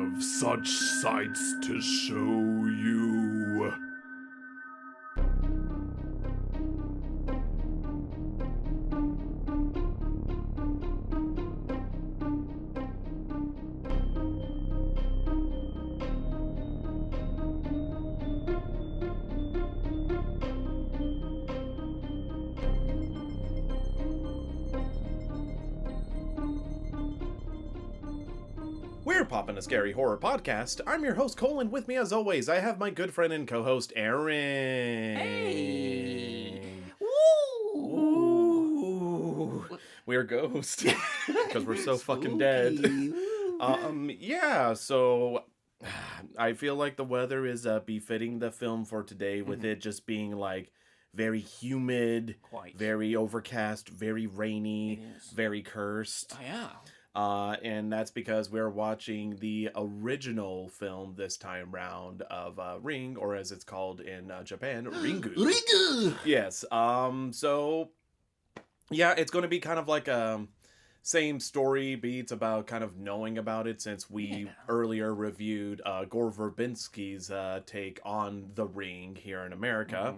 have such sights to show you. We're Poppin the Scary horror podcast. I'm your host, Coale, and with me as always, I have my good friend and co-host, Aaron. Hey! Woo! We're ghosts. Because we're so fucking dead. So I feel like the weather is befitting the film for today, with it just being like very humid, very overcast, very rainy, very cursed. Oh, yeah. And that's because we're watching the original film this time round of Ring, or as it's called in Japan, Ringu. Ringu! Yes. So yeah, it's going to be kind of like same story beats about kind of knowing about it, since we earlier reviewed Gore Verbinski's take on The Ring here in America.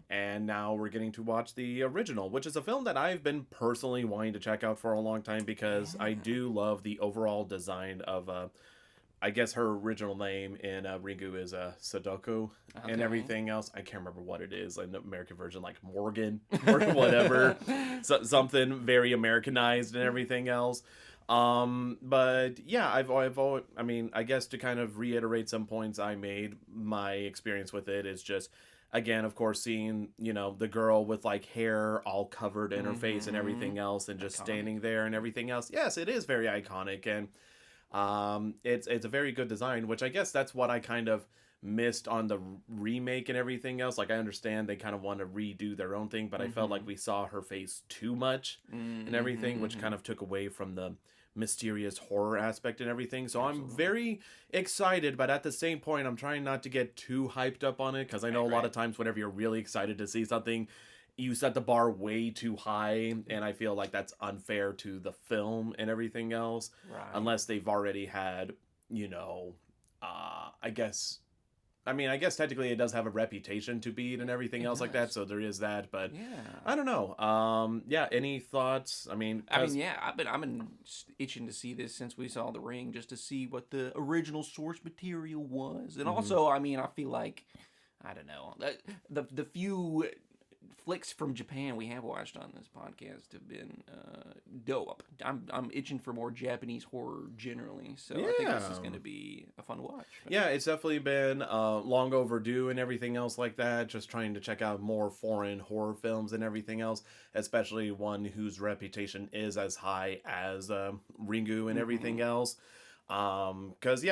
And now we're getting to watch the original, which is a film that I've been personally wanting to check out for a long time, because I do love the overall design of I guess her original name in Ringu is Sadako, and everything else. I can't remember what it is. Like the American version, like Morgan or whatever, something very Americanized and everything else. But yeah, I've always, I mean, I guess to kind of reiterate some points I made, my experience with it is just, again, of course, seeing, you know, the girl with like hair all covered in her face and everything else, and just standing there and everything else. Yes, it is very iconic, and it's a very good design, which I guess that's what I kind of missed on the remake and everything else. Like, I understand they kind of want to redo their own thing, but I felt like we saw her face too much and everything, which kind of took away from the mysterious horror aspect and everything. So I'm very excited, but at the same point, I'm trying not to get too hyped up on it, because I know a lot of times whenever you're really excited to see something, you set the bar way too high, and I feel like that's unfair to the film and everything else, unless they've already had, you know, I guess technically it does have a reputation to beat and everything else like that, so there is that, but I don't know. Any thoughts? I've been itching to see this since we saw The Ring, just to see what the original source material was, and also, I feel like, I don't know, the few flicks from Japan we have watched on this podcast have been dope. I'm itching for more Japanese horror generally, so I think this is going to be a fun watch. Yeah, it's definitely been long overdue and everything else like that, just trying to check out more foreign horror films and everything else, especially one whose reputation is as high as Ringu and everything else. Because,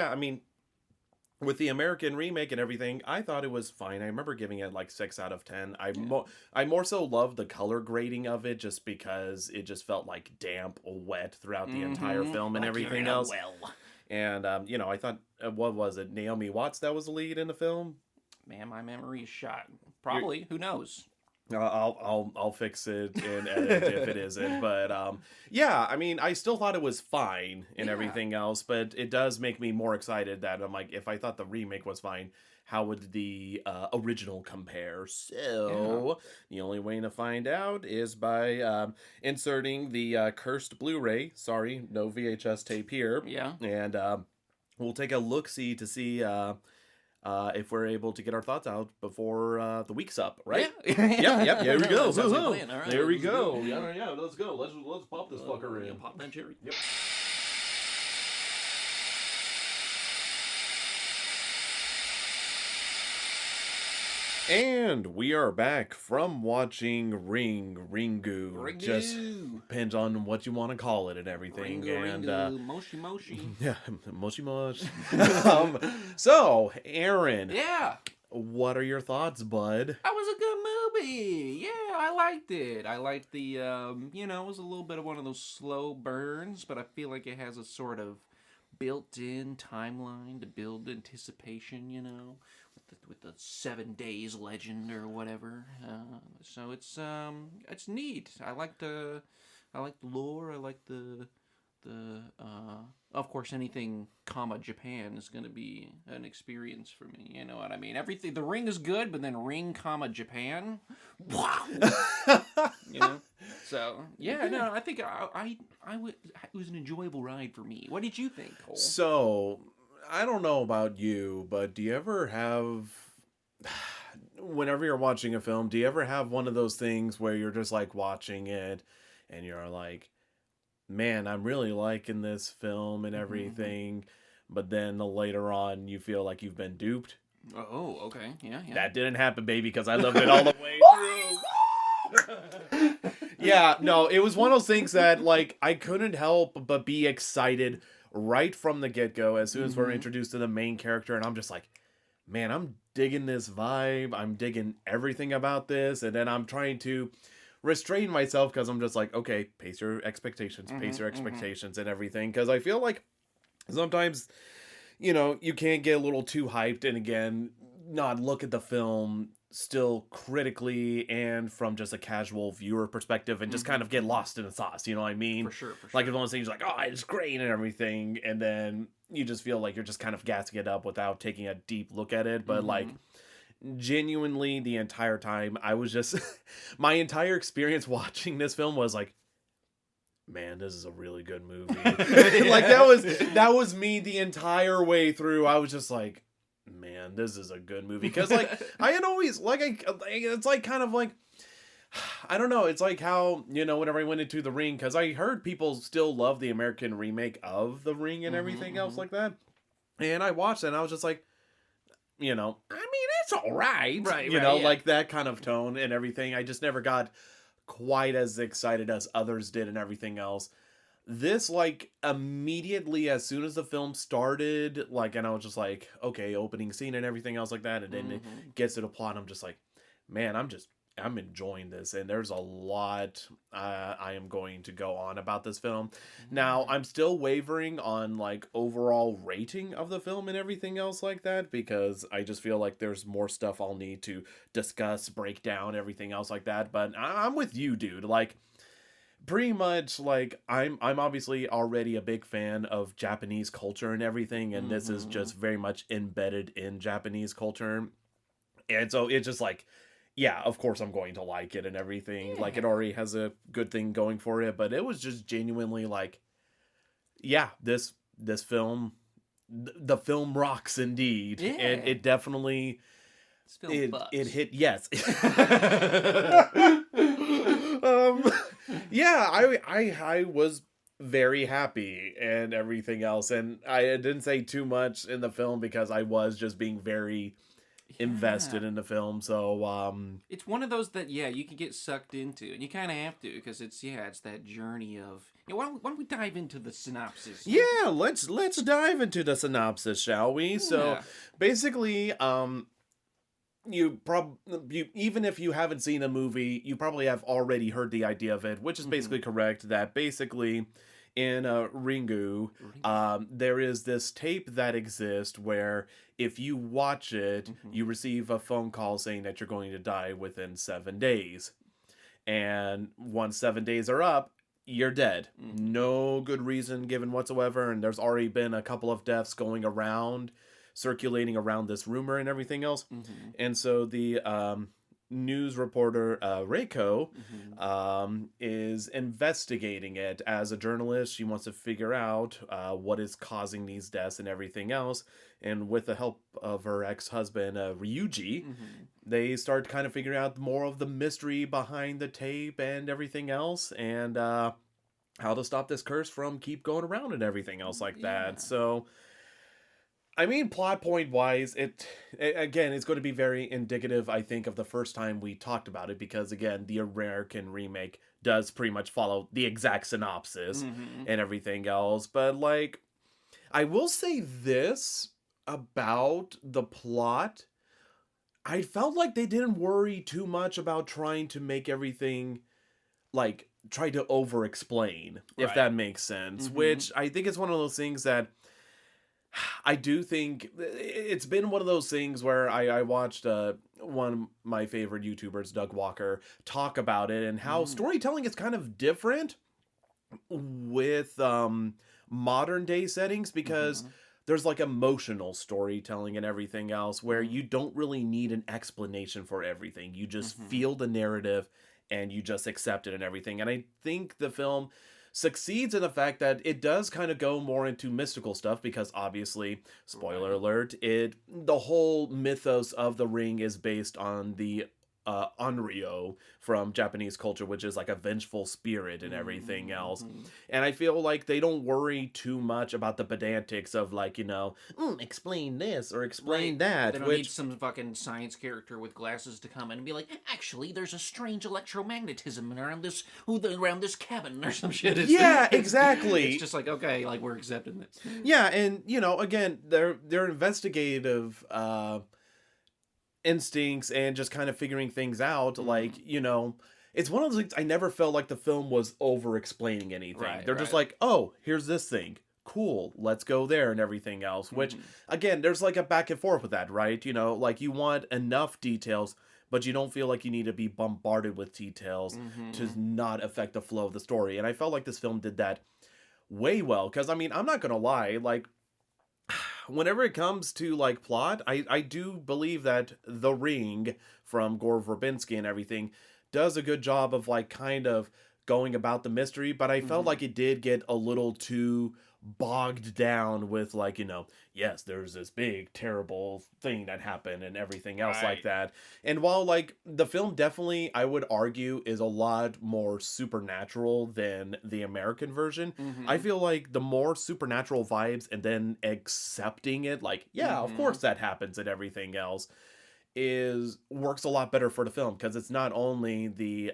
with the American remake and everything, I thought it was fine. I remember giving it like 6 out of 10. I more so loved the color grading of it, just because it just felt like damp, wet throughout the entire film and everything else. And, I thought, what was it, Naomi Watts that was the lead in the film? Man, my memory is shot. Probably. Who knows? I'll fix it and edit if it isn't, but I still thought it was fine and everything else, but it does make me more excited that I'm like, if I thought the remake was fine, how would the original compare? So the only way to find out is by inserting the cursed Blu-ray. Sorry, no VHS tape here. And we'll take a look-see to see if we're able to get our thoughts out before the week's up, right? Yep. There we go. Right. There we go. Yeah. Let's go. Let's pop this fucker in. Pop that cherry. Yep. And we are back from watching Ringu. Just depends on what you want to call it and everything. Ringu. Moshi. Yeah, moshi. So, Aaron. Yeah. What are your thoughts, bud? That was a good movie. Yeah, I liked it. I liked the, it was a little bit of one of those slow burns, but I feel like it has a sort of built-in timeline to build anticipation, with the 7 days legend or whatever. So it's neat. I like the lore. I like the of course, anything, Japan is going to be an experience for me. You know what I mean? Everything. The Ring is good, but then Ring, Japan, wow. You know. So yeah, no, I think I would. It was an enjoyable ride for me. What did you think, Cole? So, I don't know about you, but do you ever have, whenever you're watching a film, do you ever have one of those things where you're just like watching it and you're like, man, I'm really liking this film and everything, but then later on you feel like you've been duped? Oh, okay, yeah. That didn't happen, baby, because I loved it all the way through. Yeah, no, it was one of those things that, like, I couldn't help but be excited right from the get-go as soon as we're introduced to the main character, and I'm just like, man, I'm digging this vibe, I'm digging everything about this, and then I'm trying to restrain myself because I'm just like, okay, pace your expectations, and everything, because I feel like sometimes, you can't get a little too hyped, and again, not look at the film still critically and from just a casual viewer perspective and just kind of get lost in the sauce, you know what I mean? For sure. Like, if one of those things like, oh, it's great and everything, and then you just feel like you're just kind of gassing it up without taking a deep look at it, but like, genuinely the entire time I was just my entire experience watching this film was like, man, this is a really good movie. Like, that was me the entire way through. I was just like, man, this is a good movie, because like I had always it's like kind of like, I don't know, it's like how, whenever I went into The Ring, because I heard people still love the American remake of The Ring and everything else like that, and I watched it and I was just like, I mean, it's all right. Like that kind of tone and everything. I just never got quite as excited as others did and everything else. This, like, immediately as soon as the film started, like, and I was just like, okay, opening scene and everything else like that, and then it gets to the plot, I'm just like, man, I'm enjoying this, and there's a lot I am going to go on about this film. Now, I'm still wavering on, like, overall rating of the film and everything else like that, because I just feel like there's more stuff I'll need to discuss, break down, everything else like that, but I'm with you, dude. Like, pretty much, like, I'm obviously already a big fan of Japanese culture and everything, and this is just very much embedded in Japanese culture, and so it's just like, yeah, of course I'm going to like it and everything. Yeah. Like, it already has a good thing going for it, but it was just genuinely like, yeah, this film, the film rocks indeed. Yeah. And it definitely, it hit, yes. Yeah, I was very happy and everything else, and I didn't say too much in the film because I was just being very invested in the film, so it's one of those that you can get sucked into, and you kind of have to, because it's that journey of, why don't we dive into the synopsis? Yeah, let's dive into the synopsis, shall we? Yeah. So basically, you even if you haven't seen a movie, you probably have already heard the idea of it, which is basically correct, that basically in Ringu, there is this tape that exists where if you watch it, you receive a phone call saying that you're going to die within 7 days. And once 7 days are up, you're dead. No good reason given whatsoever, and there's already been a couple of deaths going around, circulating around this rumor and everything else. And so the news reporter Reiko is investigating it as a journalist. She wants to figure out what is causing these deaths and everything else, and with the help of her ex-husband Ryuji, they start kind of figuring out more of the mystery behind the tape and everything else, and how to stop this curse from keep going around and everything else like that. So I mean, plot point wise, it again, it's going to be very indicative, I think, of the first time we talked about it, because again, the American remake does pretty much follow the exact synopsis and everything else. But like, I will say this about the plot: I felt like they didn't worry too much about trying to make everything like try to over explain, if that makes sense. Which I think is one of those things that I do think it's been one of those things where I watched one of my favorite YouTubers, Doug Walker, talk about it and how storytelling is kind of different with modern day settings because Mm-hmm. there's like emotional storytelling and everything else where Mm-hmm. you don't really need an explanation for everything. You just Mm-hmm. feel the narrative and you just accept it and everything. And I think the film succeeds in the fact that it does kind of go more into mystical stuff because obviously, spoiler Right. alert, the whole mythos of the ring is based on the Onryo from Japanese culture, which is like a vengeful spirit and everything else. Mm-hmm. And I feel like they don't worry too much about the pedantics of like, explain this or Right. explain They that, don't need which some fucking science character with glasses to come in and be like, actually, there's a strange electromagnetism around this cabin or some shit. yeah, It's exactly. just like, okay, like we're accepting this. Yeah, and again, they're investigative instincts and just kind of figuring things out like Mm. it's one of those things I never felt like the film was over explaining anything. Right, They're just right. like, oh, here's this thing, cool, let's go there and everything else, which Mm-hmm. again, there's like a back and forth with that, right? Like you want enough details but you don't feel like you need to be bombarded with details to Mm-hmm. not affect the flow of the story, and I felt like this film did that way well because I mean, I'm not gonna lie, like whenever it comes to like plot, I do believe that The Ring from Gore Verbinski and everything does a good job of like kind of going about the mystery, but I felt Mm-hmm. like it did get a little too bogged down with like, yes, there's this big terrible thing that happened and everything else like Right. that. And while like the film definitely I would argue is a lot more supernatural than the American version, I Mm-hmm. feel like the more supernatural vibes and then accepting it, like, yeah, of Mm-hmm. course that happens and everything else, is works a lot better for the film because it's not only the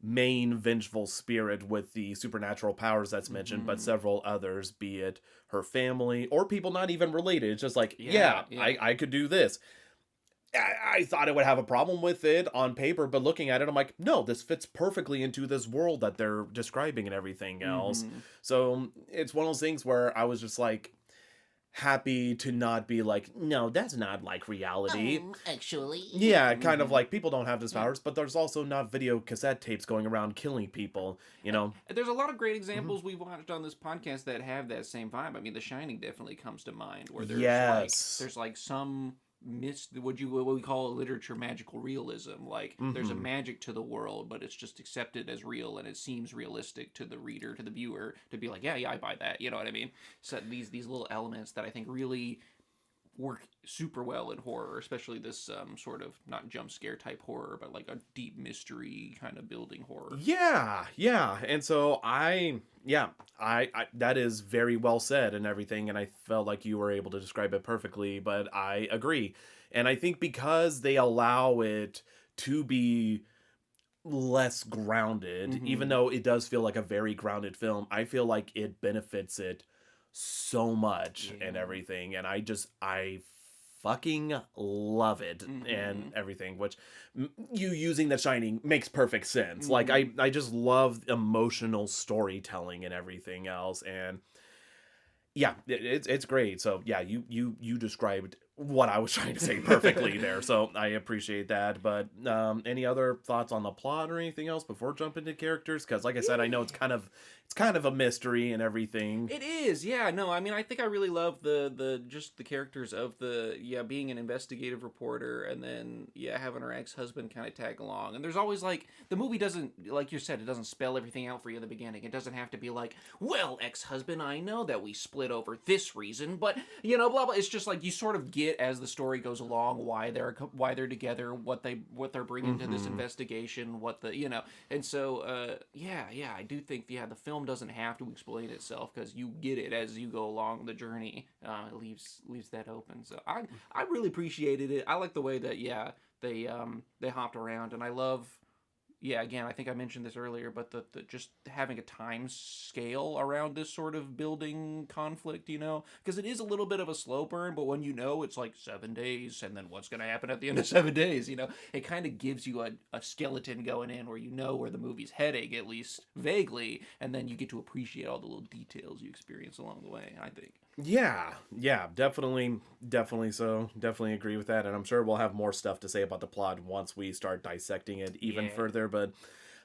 main vengeful spirit with the supernatural powers that's mentioned, but Mm-hmm. several others, be it her family or people not even related. It's just like, Yeah, yeah, yeah. I could do this. I thought I would have a problem with it on paper, but looking at it, I'm like, no, this fits perfectly into this world that they're describing and everything else. Mm-hmm. So it's one of those things where I was just like happy to not be like, no, that's not like reality. Actually. Yeah, kind of Mm-hmm. like people don't have these Yeah. powers, but there's also not video cassette tapes going around killing people, you And know? there's a lot of great Mhm. examples we've watched on this podcast that have that same vibe. I mean, The Shining definitely comes to mind, where Yes. there's like some what we call literature magical realism. Like there's a Hmm. magic to the world, but it's just accepted as real, and it seems realistic to the reader, to the viewer, to be like, yeah, yeah, I buy that. You know what I mean? So these little elements that I think really work super well in horror, especially this sort of not jump scare type horror, but like a deep mystery kind of building horror. Yeah, yeah. And so I that is very well said and everything, and I felt like you were able to describe it perfectly, but I agree. And I think because they allow it to be less grounded, even Mm-hmm. though it does feel like a very grounded film, I feel like it benefits it so much and Yeah. everything. And I fucking love it and Mm-hmm. everything, which you using The Shining makes perfect sense. Like Mm-hmm. I just love emotional storytelling and everything else. And yeah, it's great. So yeah, you described what I was trying to say perfectly there. So I appreciate that. But any other thoughts on the plot or anything else before jumping to characters? Because like I said, I know it's kind of a mystery and everything. It is, yeah. No, I mean, I think I really love the just the characters of the being an investigative reporter, and then having her ex husband kind of tag along. And there's always like the movie doesn't, like you said, it doesn't spell everything out for you in the beginning. It doesn't have to be like, well, ex husband, I know that we split over this reason, but blah blah. It's just like you sort of get as the story goes along why they're together, what they're bringing to this Hmm. investigation, what the and so I do think the film doesn't have to explain itself because you get it as you go along the journey. It leaves that open. So I really appreciated it. I like the way that they hopped around, and I love. Yeah, again, I think I mentioned this earlier, but the just having a time scale around this sort of building conflict, because it is a little bit of a slow burn, but when it's like 7 days, and then what's going to happen at the end of 7 days, it kind of gives you a skeleton going in where you know where the movie's heading, at least vaguely, and then you get to appreciate all the little details you experience along the way, I think. Yeah, definitely so. Definitely agree with that. And I'm sure we'll have more stuff to say about the plot once we start dissecting it even Yeah. further. But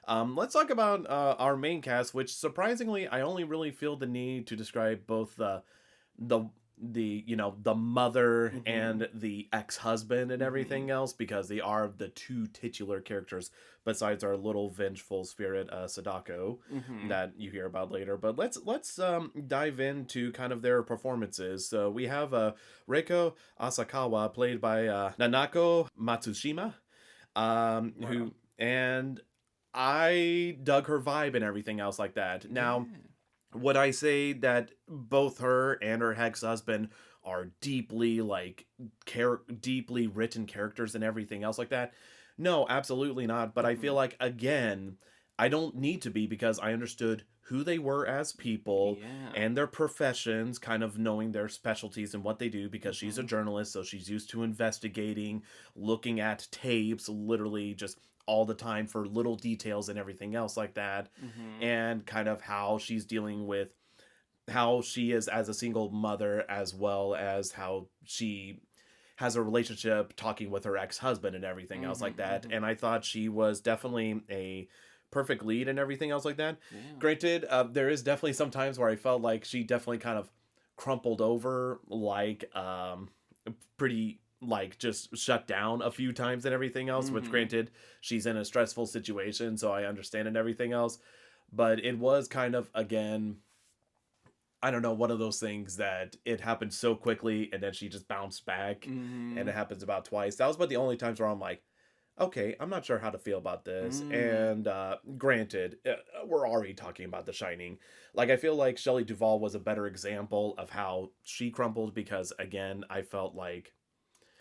Let's talk about our main cast, which surprisingly I only really feel the need to describe both the the mother Mm-hmm. and the ex-husband and Mm-hmm. everything else, because they are the two titular characters besides our little vengeful spirit Sadako Mm-hmm. that you hear about later. But let's dive into kind of their performances. So we have Reiko Asakawa, played by Nanako Matsushima, Right who on. and I dug her vibe and everything else like that. Now, Yeah. would I say that both her and her ex husband are deeply deeply written characters and everything else like that? No, absolutely not. But I feel Mm-hmm. like, again, I don't need to be, because I understood who they were as people Yeah. and their professions, kind of knowing their specialties and what they do, because she's a Mm-hmm. journalist, so she's used to investigating, looking at tapes, literally just all the time for little details and everything else like that, Mm-hmm. and kind of how she's dealing with how she is as a single mother, as well as how she has a relationship talking with her ex-husband and everything else like Mm-hmm. that. Mm-hmm. And I thought she was definitely a perfect lead and everything else like that. Yeah. Granted, there is definitely some times where I felt like she definitely kind of crumpled over, like pretty, like just shut down a few times and everything else, which Mm-hmm. granted, she's in a stressful situation, so I understand and everything else. But it was kind of, again, I don't know, one of those things that it happened so quickly and then she just bounced back, and Mm-hmm. it happens about twice. That was about the only times where I'm like, okay, I'm not sure how to feel about this. Mm. And granted, we're already talking about The Shining. Like, I feel like Shelley Duvall was a better example of how she crumbled, because, again, I felt like,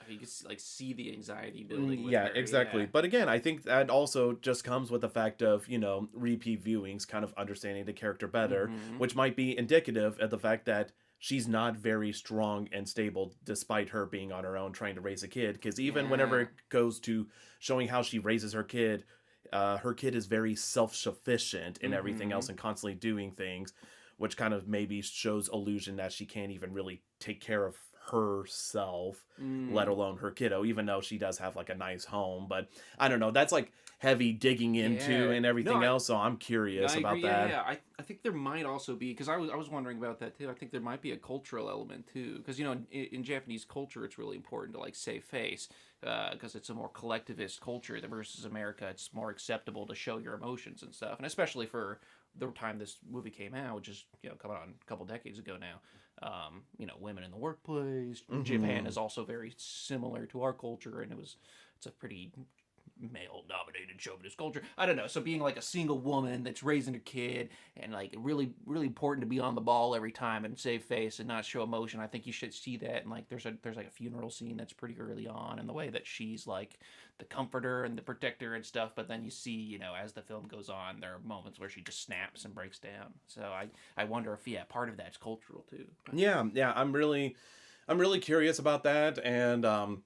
You can like see the anxiety building with yeah, her. exactly. Yeah. But again, I think that also just comes with the fact of, repeat viewings, kind of understanding the character better, Mm-hmm. which might be indicative of the fact that she's not very strong and stable despite her being on her own trying to raise a kid. Because even whenever Yeah. it goes to showing how she raises her kid is very self sufficient in everything Mm-hmm. else and constantly doing things, which kind of maybe shows illusion that she can't even really take care of herself, let Mm. alone her kiddo, even though she does have like a nice home. But I don't know, that's like heavy digging into Yeah. and No, everything else, so I'm I curious agree. about Yeah, yeah, that. yeah. I think there might also be because I was wondering about that too. I think there might be a cultural element too because in Japanese culture it's really important to like save face because it's a more collectivist culture versus America. It's more acceptable to show your emotions and stuff, and especially for the time this movie came out, which is coming on a couple decades ago now. Women in the workplace. Japan Hmm. is also very similar to our culture, and it's a pretty male dominated chauvinist culture. I don't know. So being like a single woman that's raising a kid and like really really important to be on the ball every time and save face and not show emotion. I think you should see that. And like there's like a funeral scene that's pretty early on and the way that she's like the comforter and the protector and stuff, but then you see, as the film goes on, there are moments where she just snaps and breaks down. So I wonder if part of that's cultural too. Yeah, yeah, I'm really curious about that. And I'm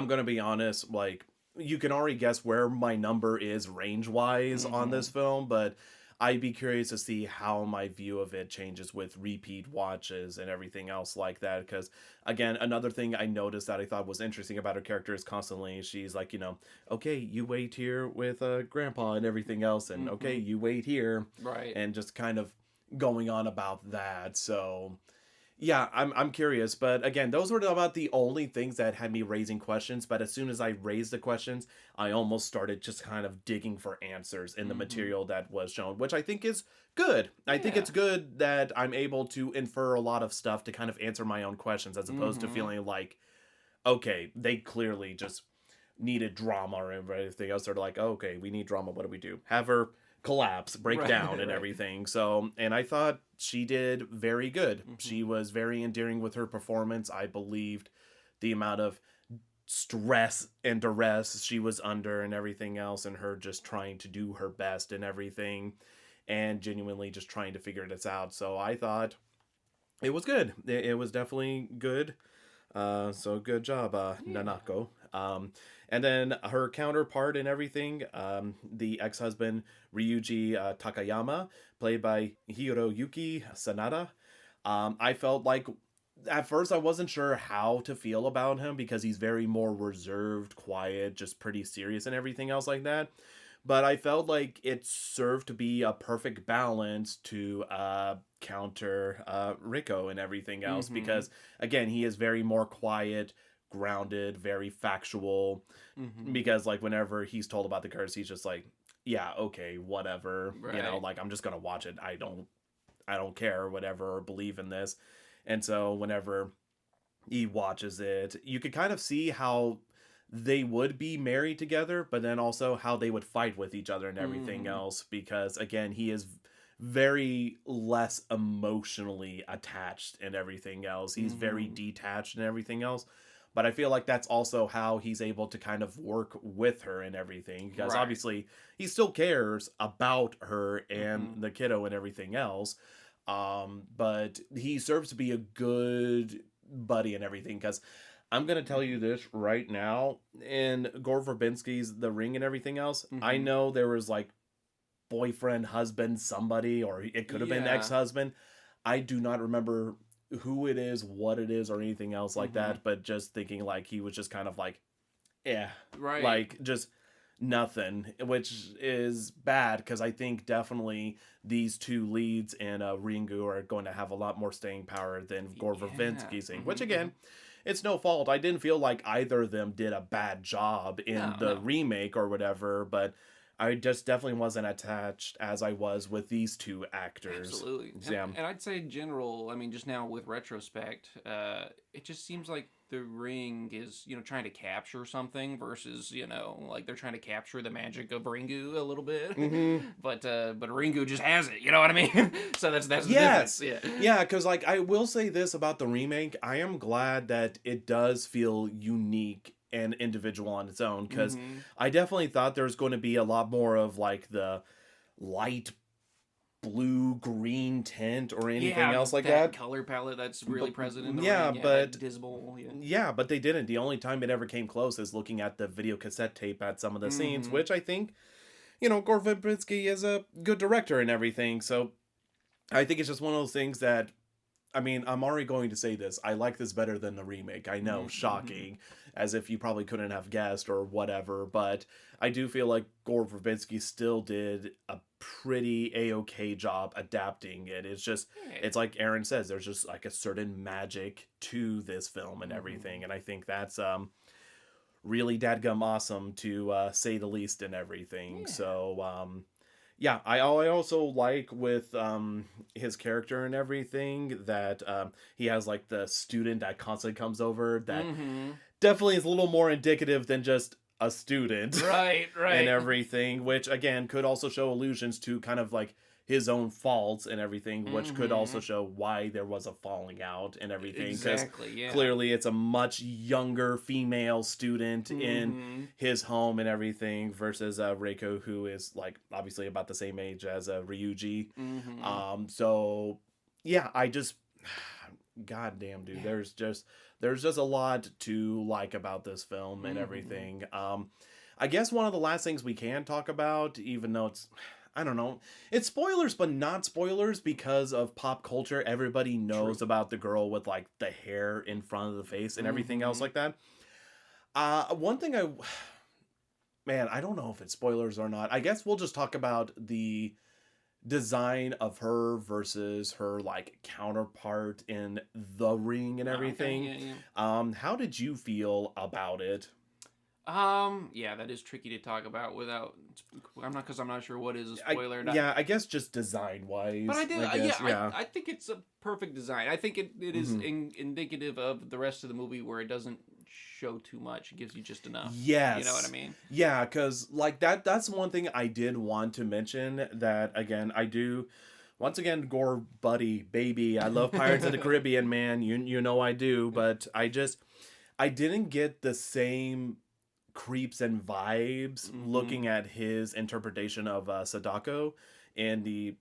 gonna be honest, like, you can already guess where my number is range wise on Mm-hmm. this film, but I'd be curious to see how my view of it changes with repeat watches and everything else like that. Because, again, another thing I noticed that I thought was interesting about her character is constantly she's like, okay, you wait here with grandpa and everything else, and okay, Mm-hmm. you wait here, Right. and just kind of going on about that. So yeah, I'm curious, but again, those were about the only things that had me raising questions. But as soon as I raised the questions, I almost started just kind of digging for answers in the Mm-hmm. material that was shown, which I think is good. I think Yeah. it's good that I'm able to infer a lot of stuff to kind of answer my own questions, as opposed to Mm-hmm. feeling like, okay, they clearly just needed drama or everything else. They're like, oh, okay, we need drama. What do we do? Have her collapse, break Right. down, and Right. everything. So, and I thought she did very good. She Mm-hmm. was very endearing with her performance. I believed the amount of stress and duress she was under and everything else, and her just trying to do her best and everything, and genuinely just trying to figure this out. So I thought it was good. It was definitely good. So good job, Yeah. Nanako. And then her counterpart and everything, the ex-husband Ryuji Takayama, played by Hiroyuki Sanada. I felt like at first I wasn't sure how to feel about him, because he's very more reserved, quiet, just pretty serious and everything else like that. but I felt like it served to be a perfect balance to counter Rico and everything else Mm-hmm. because again he is very more quiet, grounded, very factual. Mm-hmm. Because like whenever he's told about the curse, he's just like, yeah, okay, whatever, Right. like I'm just gonna watch it. I don't care, whatever, or believe in this. And so whenever he watches it, you could kind of see how they would be married together, but then also how they would fight with each other and everything Mm-hmm. else. Because again, he is very less emotionally attached and everything else. He's very Mm-hmm. detached and everything else. But I feel like that's also how he's able to kind of work with her and everything. Because Right. obviously, he still cares about her and Mm-hmm. the kiddo and everything else. But he serves to be a good buddy and everything. Because I'm gonna tell you Mm-hmm. this right now. In Gore Verbinski's The Ring and everything else, I Mm-hmm. know there was like boyfriend, husband, somebody, or it could have been Yeah. ex-husband. I do not remember who it is, what it is, or anything else like Mm-hmm. that. But just thinking like he was just kind of like, yeah, Right. like just nothing, which is bad because I think definitely these two leads in Ringu are going to have a lot more staying power than Gore Yeah. Verbinski's thing, which Mm-hmm. Mm-hmm. again, it's no fault. I didn't feel like either of them did a bad job in No, the no. remake or whatever, but I just definitely wasn't attached as I was with these two actors. Absolutely. Yeah. And I'd say in general, I mean, just now with retrospect, it just seems like the ring is, trying to capture something versus, like they're trying to capture the magic of Ringu a little bit. Mm-hmm. But Ringu just has it, you know what I mean? So that's the difference. Yes. Yeah. Yeah, because like I will say this about the remake, I am glad that it does feel unique and individual on its own. Because Mhm. I definitely thought there was going to be a lot more of like the light blue green tint or anything Yeah, else like that that. color palette that's really But present in the yeah, ring. Yeah, that but dismal. Yeah. yeah, but they didn't. The only time it ever came close is looking at the video cassette tape at some of the scenes, Mhm. which I think, Gore Verbinski is a good director and everything. So I think it's just one of those things that I mean, I'm already going to say this. I like this better than the remake. I know, Mhm. shocking, as if you probably couldn't have guessed or whatever, but I do feel like Gore Verbinski still did a pretty a-okay job adapting it. It's just, Yeah. it's like Aaron says, there's just like a certain magic to this film and everything, Mhm. and I think that's really dadgum awesome to say the least and everything. Yeah. So yeah, I also like with his character and everything that he has like the student that constantly comes over that Mhm. definitely is a little more indicative than just a student Right, and right. everything, which again could also show allusions to kind of like his own faults and everything, which could also Mhm. show why there was a falling out and everything. Because Exactly. Yeah. clearly it's a much younger female student in Mhm. his home and everything versus Reiko, who is like obviously about the same age as Ryuji. Mhm. So yeah, I just god damn dude, Yeah. there's just a lot to like about this film and Mhm. everything. I guess one of the last things we can talk about, even though it's I don't know, it's spoilers but not spoilers because of pop culture. Everybody True. knows about the girl with like the hair in front of the face and everything else Mhm. like that. One thing I man, I don't know if it's spoilers or not. I guess we'll just talk about the design of her versus her like counterpart in The Ring and Okay. everything. Yeah. Yeah. How did you feel about it? Yeah, that is tricky to talk about without. I'm not sure what is a I spoiler. Not, yeah, I guess just design but I wise. did. I Yeah, guess yeah. I think it's a perfect design. I think it is Hmm. indicative of the rest of the movie where it doesn't show too much. It gives you just enough. You know what I Yes. mean? Yeah, cuz like that's one thing I did want to mention that again I do once again Gore buddy baby. I love Pirates of the Caribbean, man. You know I do, but I didn't get the same creeps and vibes Mm-hmm. looking at his interpretation of Sadako in the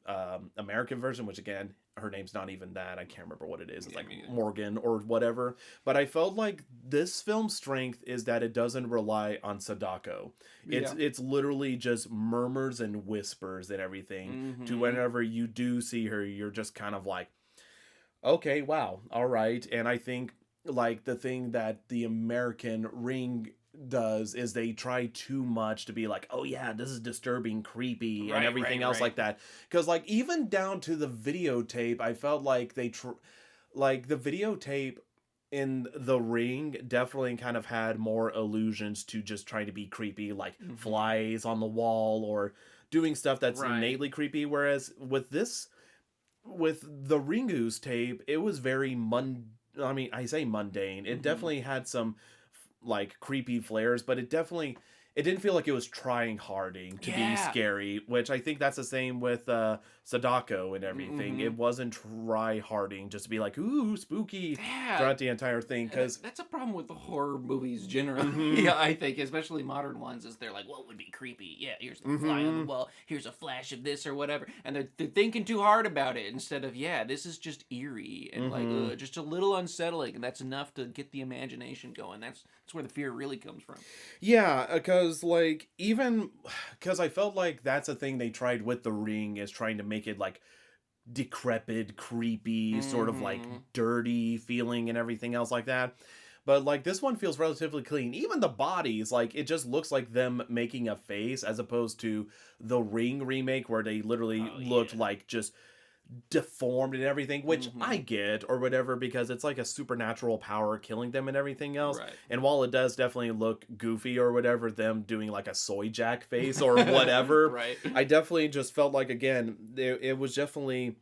American version, which again, her name's not even that. I can't remember what it is. It's Yeah, like me neither. Morgan or whatever. But I felt like this film's strength is that it doesn't rely on Sadako. It's Yeah. it's literally just murmurs and whispers and everything. To Mm-hmm. whenever you do see her, you're just kind of like, okay, wow, all right. And I think like the thing that the American Ring does is they try too much to be like, oh yeah, this is disturbing, creepy, and Right, everything right, else right. like that. Because like even down to the videotape, I felt like like the videotape in The Ring definitely kind of had more allusions to just trying to be creepy, like Hmm. flies on the wall or doing stuff that's Right. innately creepy. Whereas with the Ringu's tape, it was very I mean, I say mundane. It Hmm. definitely had some like creepy flares, but it didn't feel like it was trying harding to be Yeah. scary, which I think that's the same with Sadako and everything. Hmm. It wasn't try harding just to be like, ooh, spooky Yeah. throughout the entire thing. Because, That's a problem with the horror movies generally. mm-hmm, Yeah, I think, especially modern ones, is they're like, "What would be creepy? Yeah, here's the fly on the mm-hmm, wall. Here's a flash of this or whatever," and they're thinking too hard about it instead of, "Yeah, this is just eerie and like mm-hmm. just a little unsettling, and that's enough to get the imagination going." That's where the fear really comes from. Yeah, because like even because I felt like that's a thing they tried with The Ring is trying to make it like decrepit, creepy, sort of like Hmm. dirty feeling and everything else like that. But like this one feels relatively clean. Even the bodies, like it just looks like them making a face as opposed to the Ring remake where they literally Oh looked yeah. like just deformed and everything, which I Hmm. get or whatever because it's like a supernatural power killing them and everything else. Right. And while it does definitely look goofy or whatever, them doing like a soy jack face or whatever, Right. I definitely just felt like again, it was definitely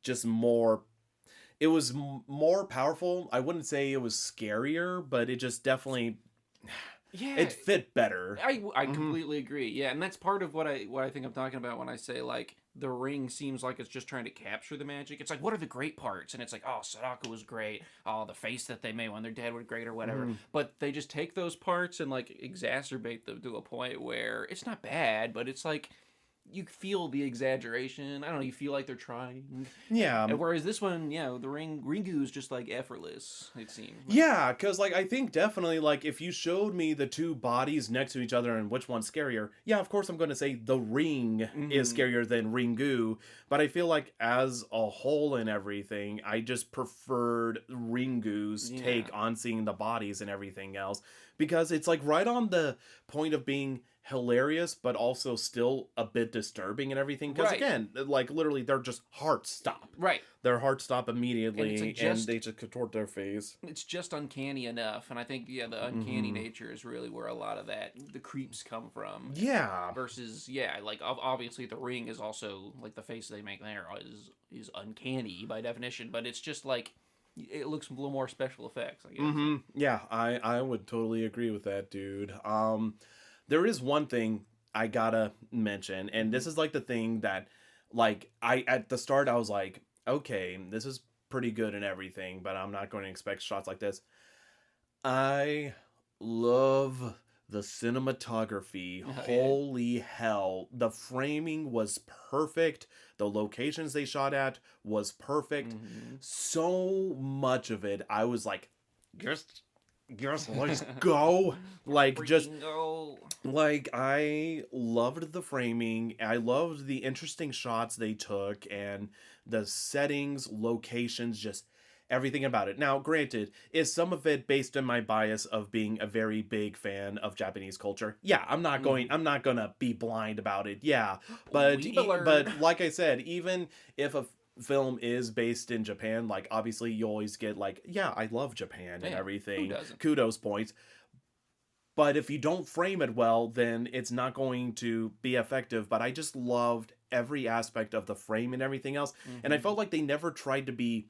just more. It was more powerful. I wouldn't say it was scarier, but it just definitely Yeah. it fit better. I Hmm. completely agree. Yeah, and that's part of what I think I'm talking about when I say like the ring seems like it's just trying to capture the magic. It's like what are the great parts? And it's like, oh, Sadako was great. Oh, the face that they made when their dad was great or whatever. Hmm. But they just take those parts and like exacerbate them to a point where it's not bad, but it's like you feel the exaggeration. I don't know. You feel like they're trying. Yeah, And whereas this one, the Ringu is just like effortless. It seemed like. yeah, because like I think definitely like if you showed me the two bodies next to each other and which one's scarier, yeah, of course I'm going to say the Ring is Hmm. scarier than Ringu. But I feel like as a whole and everything, I just preferred Ringu's Yeah. take on seeing the bodies and everything else because it's like right on the point of being hilarious but also still a bit disturbing and everything because Right. again like literally they're just heart stop, Right. their hearts stop And it's a immediately and just they just contort their face. it's just uncanny enough, and I think the uncanny Hmm. nature is really where a lot of the creeps come from. Yeah. Versus, like obviously the ring is also like the face they make there is uncanny by definition, but it's just like it looks a little more special effects, I guess. Hmm. Yeah, I would totally agree with that, dude. There is one thing I gotta mention, and Hmm. this is like the thing that, like, I at the start I was like, okay, this is pretty good and everything, but I'm not going to expect shots like this. I love the cinematography. Oh yeah. Holy hell. The framing was perfect. The locations they shot at was perfect. Hmm. So much of it, I was like, just, just let's go. Like, just Freaking go. like I loved the framing. I loved the interesting shots they took and the settings, locations, just everything about it. Now, granted, is some of it based on my bias of being a very big fan of Japanese culture? Yeah, Hmm. I'm not going to be blind about it. Yeah. But Weeb alert. but like I said, even if a film is based in Japan, like obviously you always get like, yeah, I love Japan and Yeah, who everything. doesn't? Kudos points. But if you don't frame it well, then it's not going to be effective. But I just loved every aspect of the frame and everything else. And I Hmm. felt like they never tried to be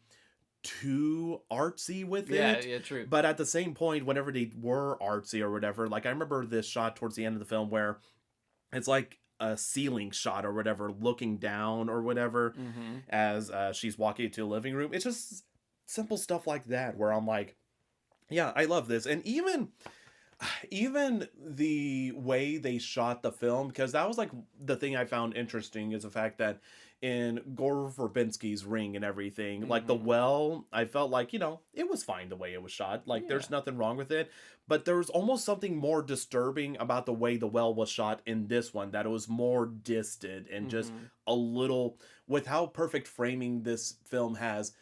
too artsy with Yeah, it. yeah, true. But at the same point, whenever they were artsy or whatever, like I remember this shot towards the end of the film where it's like a ceiling shot or whatever, looking down or whatever Hmm. as she's walking into a living room. It's just simple stuff like that where I'm like, yeah, I love this. And even the way they shot the film, because that was like the thing I found interesting is the fact that in Gore Verbinski's Ring and everything, like the Hmm. well, I felt like, it was fine the way it was shot. Like Yeah. there's nothing wrong with it. But there was almost something more disturbing about the way the well was shot in this one, that it was more distant and just Hmm. a little, with how perfect framing this film has,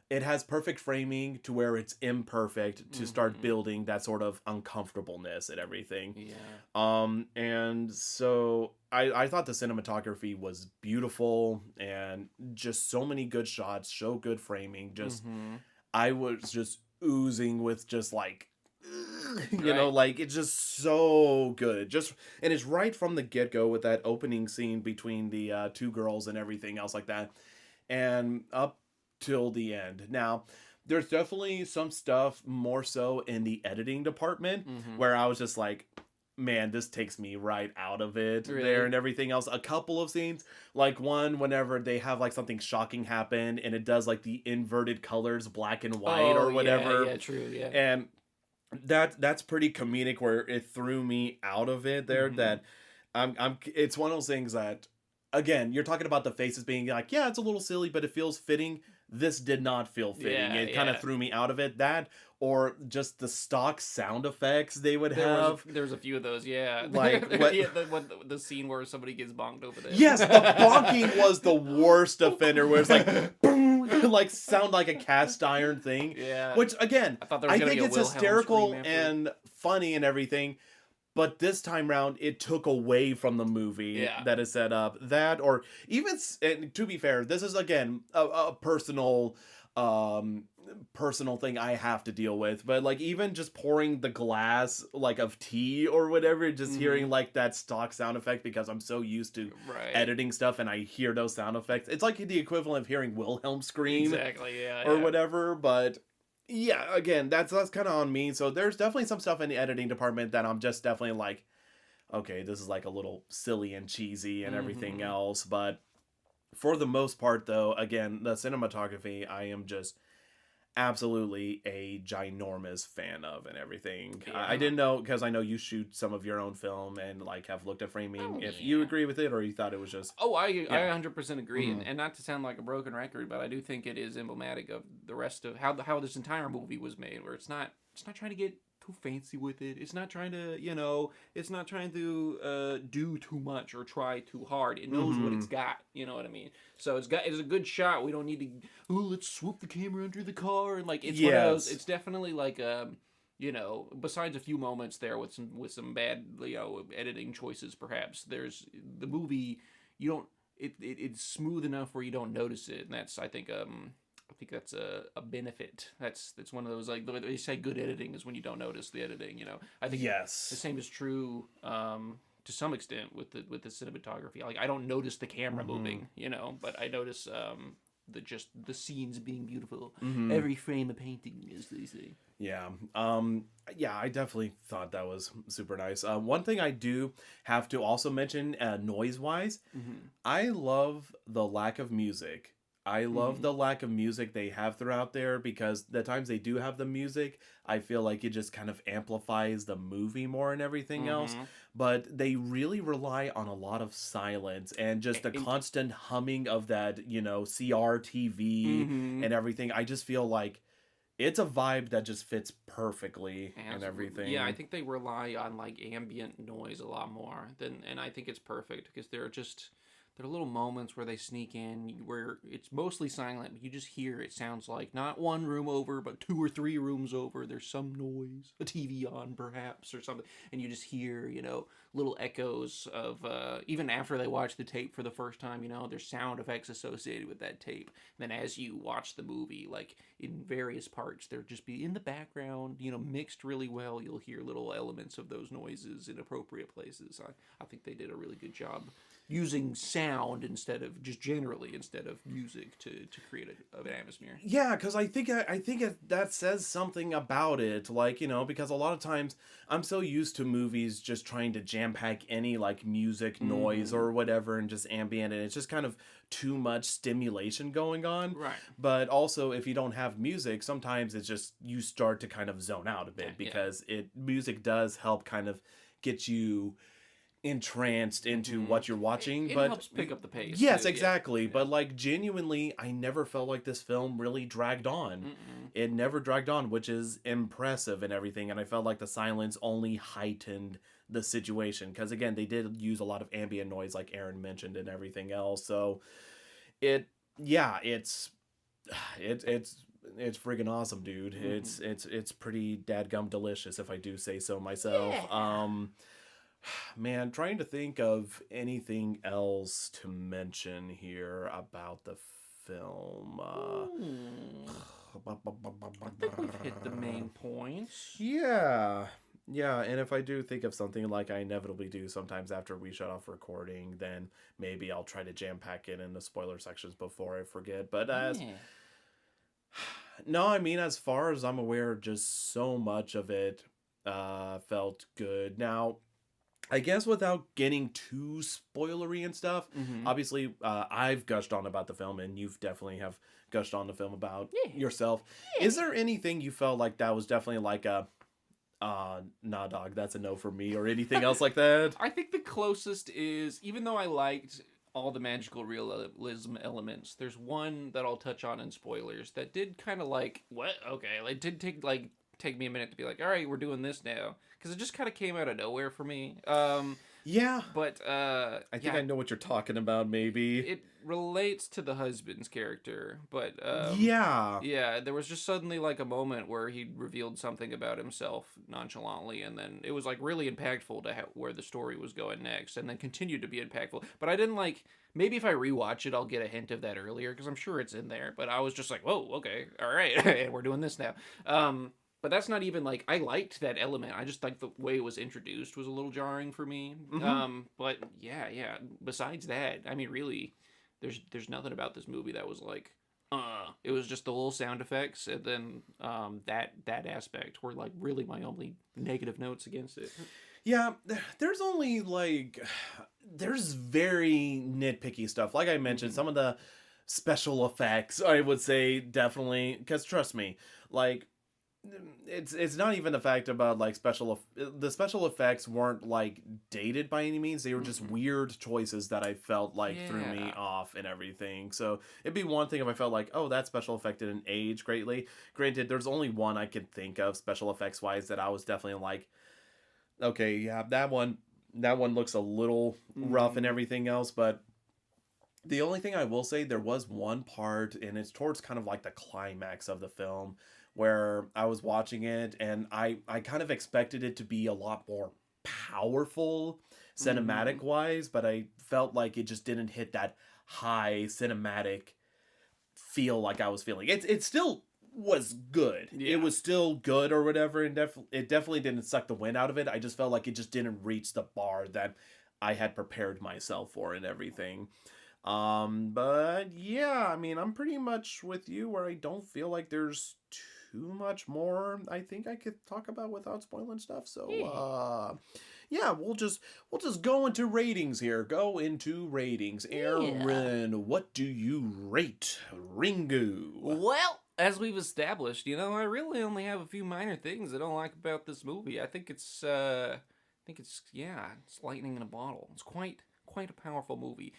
it has perfect framing to where it's imperfect to start building that sort of uncomfortableness and everything. Yeah. And so I thought the cinematography was beautiful and just so many good shots, so good framing. Just Mm-hmm. I was just oozing with just like Right. like it's just so good. Just and it's right from the get-go with that opening scene between the two girls and everything else like that. And up till the end. Now, there's definitely some stuff more so in the editing department Mm-hmm. where I was just like, man, this takes me right out of it there Really? and everything else. A couple of scenes, like one whenever they have like something shocking happen and it does like the inverted colors, black and white Oh or yeah, whatever. yeah, true, yeah. And that's pretty comedic where it threw me out of it there Mm-hmm. that I'm it's one of those things that again, you're talking about the faces being like, yeah, it's a little silly, but it feels fitting. This did not feel fitting. Yeah, It kind of yeah. threw me out of it. That or just the stock sound effects they would have. There was a few of those, yeah. Like what Yeah, the scene where somebody gets bonked over the Yes, the bonking head. was the worst offender where it's like boom, like sound like a cast iron thing. Yeah. Which again, I thought there was I gonna be think a it's Wilhelm scream hysterical after it. and funny and everything, but this time round it took away from the movie Yeah. that is set up. That or even and to be fair, this is again a um personal thing I have to deal with, but like even just pouring the glass like of tea or whatever, just Mm-hmm. hearing like that stock sound effect because I'm so used to Right. editing stuff and I hear those sound effects. It's like the equivalent of hearing Wilhelm scream Exactly, yeah, or yeah. whatever, but yeah, again, that's kind of on me. So there's definitely some stuff in the editing department that I'm just definitely like, okay, this is like a little silly and cheesy and everything Mm-hmm. else, but for the most part though, again, the cinematography I am just absolutely a ginormous fan of and everything. I Yeah. didn't know because I know you shoot some of your own film and like have looked at framing. Oh If you yeah. agree with it or you thought it was just Oh, I yeah. 100% agree, Mm-hmm. and not to sound like a broken record, but I do think it is emblematic of the rest of how this entire movie was made, where it's not trying to get too fancy with it. It's not trying to it's not trying to do too much or try too hard. It knows what Mm-hmm. it's got. You know what I mean? So it's a good shot. We don't need to let's swoop the camera under the car and like it's one of those. Yes. It's definitely like besides a few moments there with some bad editing choices, perhaps there's the movie you don't it's smooth enough where you don't notice it, and that's I think that's a benefit. That's one of those like they say good editing is when you don't notice the editing. I think the Yes. same is true to some extent with the cinematography. Like I don't notice the camera Mm-hmm. moving, but I notice the scenes being beautiful. Mm-hmm. Every frame a painting, as they say. Yeah. Yeah, I definitely thought that was super nice. One thing I do have to also mention, noise wise, Mm-hmm. I love the lack of music. I love Mm-hmm. the lack of music they have throughout there because the times they do have the music, I feel like it just kind of amplifies the movie more and everything else. Mm-hmm. But they really rely on a lot of silence and just the And, constant humming of that, CRTV mm-hmm. and everything. I just feel like it's a vibe that just fits perfectly and Absolutely. Yeah, I everything. think they rely on like ambient noise a lot more and I think it's perfect because there are little moments where they sneak in where it's mostly silent, but you just hear it sounds like not one room over, but two or three rooms over. There's some noise, a TV on perhaps or something, and you just hear little echoes of even after they watch the tape for the first time. There's sound effects associated with that tape. And then as you watch the movie, like in various parts, they'll just be in the background, mixed really well. You'll hear little elements of those noises in appropriate places. I think they did a really good job using sound instead of music to create an atmosphere. Yeah, because that says something about it. Like, because a lot of times I'm so used to movies just trying to jam pack any like music noise Mm-hmm. or whatever and just ambient, and it's just kind of too much stimulation going on. Right. But also, if you don't have music, sometimes it's just you start to kind of zone out a Yeah. bit Yeah. because music does help kind of get you entranced into Mm-hmm. what you're watching. It But helps pick up the pace yes, too. Yeah. exactly. Yeah. But like genuinely, I never felt like this film really dragged on. Mm-mm. It never dragged on, which is impressive and everything. And I felt like the silence only heightened the situation because again, they did use a lot of ambient noise, like Aaron mentioned, and everything else. So it, yeah, it's it's friggin' awesome, dude. It's pretty dadgum delicious, if I do say so myself. Yeah. Man, trying to think of anything else to mention here about the film. I think we've hit the main points. Yeah. Yeah, and if I do think of something like I inevitably do sometimes after we shut off recording, then maybe I'll try to jam pack it in the spoiler sections before I forget. But Yeah. no, I mean, as far as I'm aware, just so much of it felt good. Now, I guess without getting too spoilery and stuff, Mm-hmm. obviously I've gushed on about the film, and you've definitely have gushed on the film about Yeah. yourself. Yeah. Is there anything you felt like that was definitely like a nah, dog, that's a no for me, or anything else like that? I think the closest is, even though I liked all the magical realism elements, there's one that I'll touch on in spoilers that did kind of like, what? Okay. Like, did take me a minute to be like, all right, we're doing this now. Because it just kind of came out of nowhere for me. Yeah. But I think I know what you're talking about, maybe. it relates to the husband's character, but Yeah. yeah, there was just suddenly like a moment where he revealed something about himself nonchalantly, and then it was like really impactful to where the story was going next, and then continued to be impactful. But I didn't like. Maybe if I rewatch it, I'll get a hint of that earlier because I'm sure it's in there. But I was just like, whoa, okay, all right, and we're doing this now. But that's not even like, I liked that element. I just like the way it was introduced was a little jarring for me. But yeah. Besides that, I mean, really, there's nothing about this movie that was like, it was just the little sound effects, and then that aspect were like really my only negative notes against it. Yeah, there's only like, there's very nitpicky stuff. Like I mentioned, some of the special effects, I would say definitely, because trust me, like, it's not even the fact about like the special effects weren't like dated by any means. They were just weird choices that I felt like threw me Yeah. off and everything. So it'd be one thing if I felt like, oh, that special effect didn't age greatly. Granted, there's only one I could think of special effects wise that I was definitely like, okay, yeah, that one looks a little rough and everything else. But the only thing I will say, there was one part, and it's towards kind of like the climax of the film, where I was watching it and I kind of expected it to be a lot more powerful cinematic wise, but I felt like it just didn't hit that high cinematic feel like I was feeling. It still was good. Yeah. It was still good or whatever, and it definitely didn't suck the wind out of it. I just felt like it just didn't reach the bar that I had prepared myself for and everything. But yeah, I mean, I'm pretty much with you where I don't feel like there's too much more I think I could talk about without spoiling stuff. So yeah, we'll just go into ratings here. Go into ratings. Aaron, what do you rate Ringu? Well, as we've established, I really only have a few minor things I don't like about this movie. I think it's it's lightning in a bottle. It's quite a powerful movie.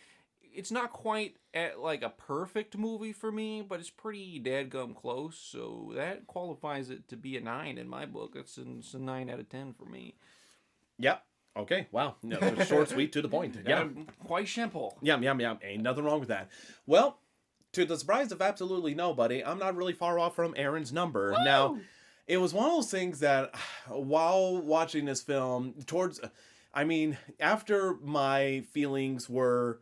It's not quite at like a perfect movie for me, but it's pretty dadgum close, so that qualifies it to be a 9 in my book. It's a 9 out of 10 for me. Yep. Okay. Wow. No, short, sweet, to the point. Yeah. Quite simple. Yeah. Ain't nothing wrong with that. Well, to the surprise of absolutely nobody, I'm not really far off from Aaron's number. Woo! Now, it was one of those things that while watching this film, after my feelings were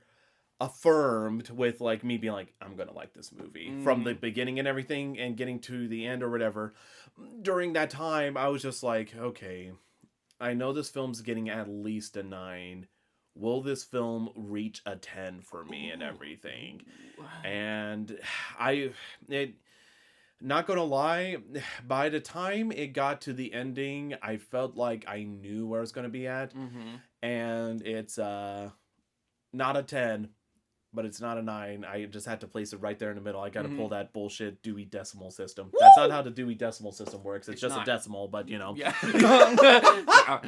affirmed with like me being like, I'm gonna like this movie from the beginning and everything, and getting to the end or whatever, during that time I was just like, okay, I know this film's getting at least a 9. Will this film reach a 10 for me and everything? And not gonna lie, by the time it got to the ending, I felt like I knew where I was gonna be at. And it's not a 10, but it's not a 9. I just had to place it right there in the middle. I got to pull that bullshit Dewey Decimal System. Woo! That's not how the Dewey Decimal System works. It's just not a decimal, but Yeah.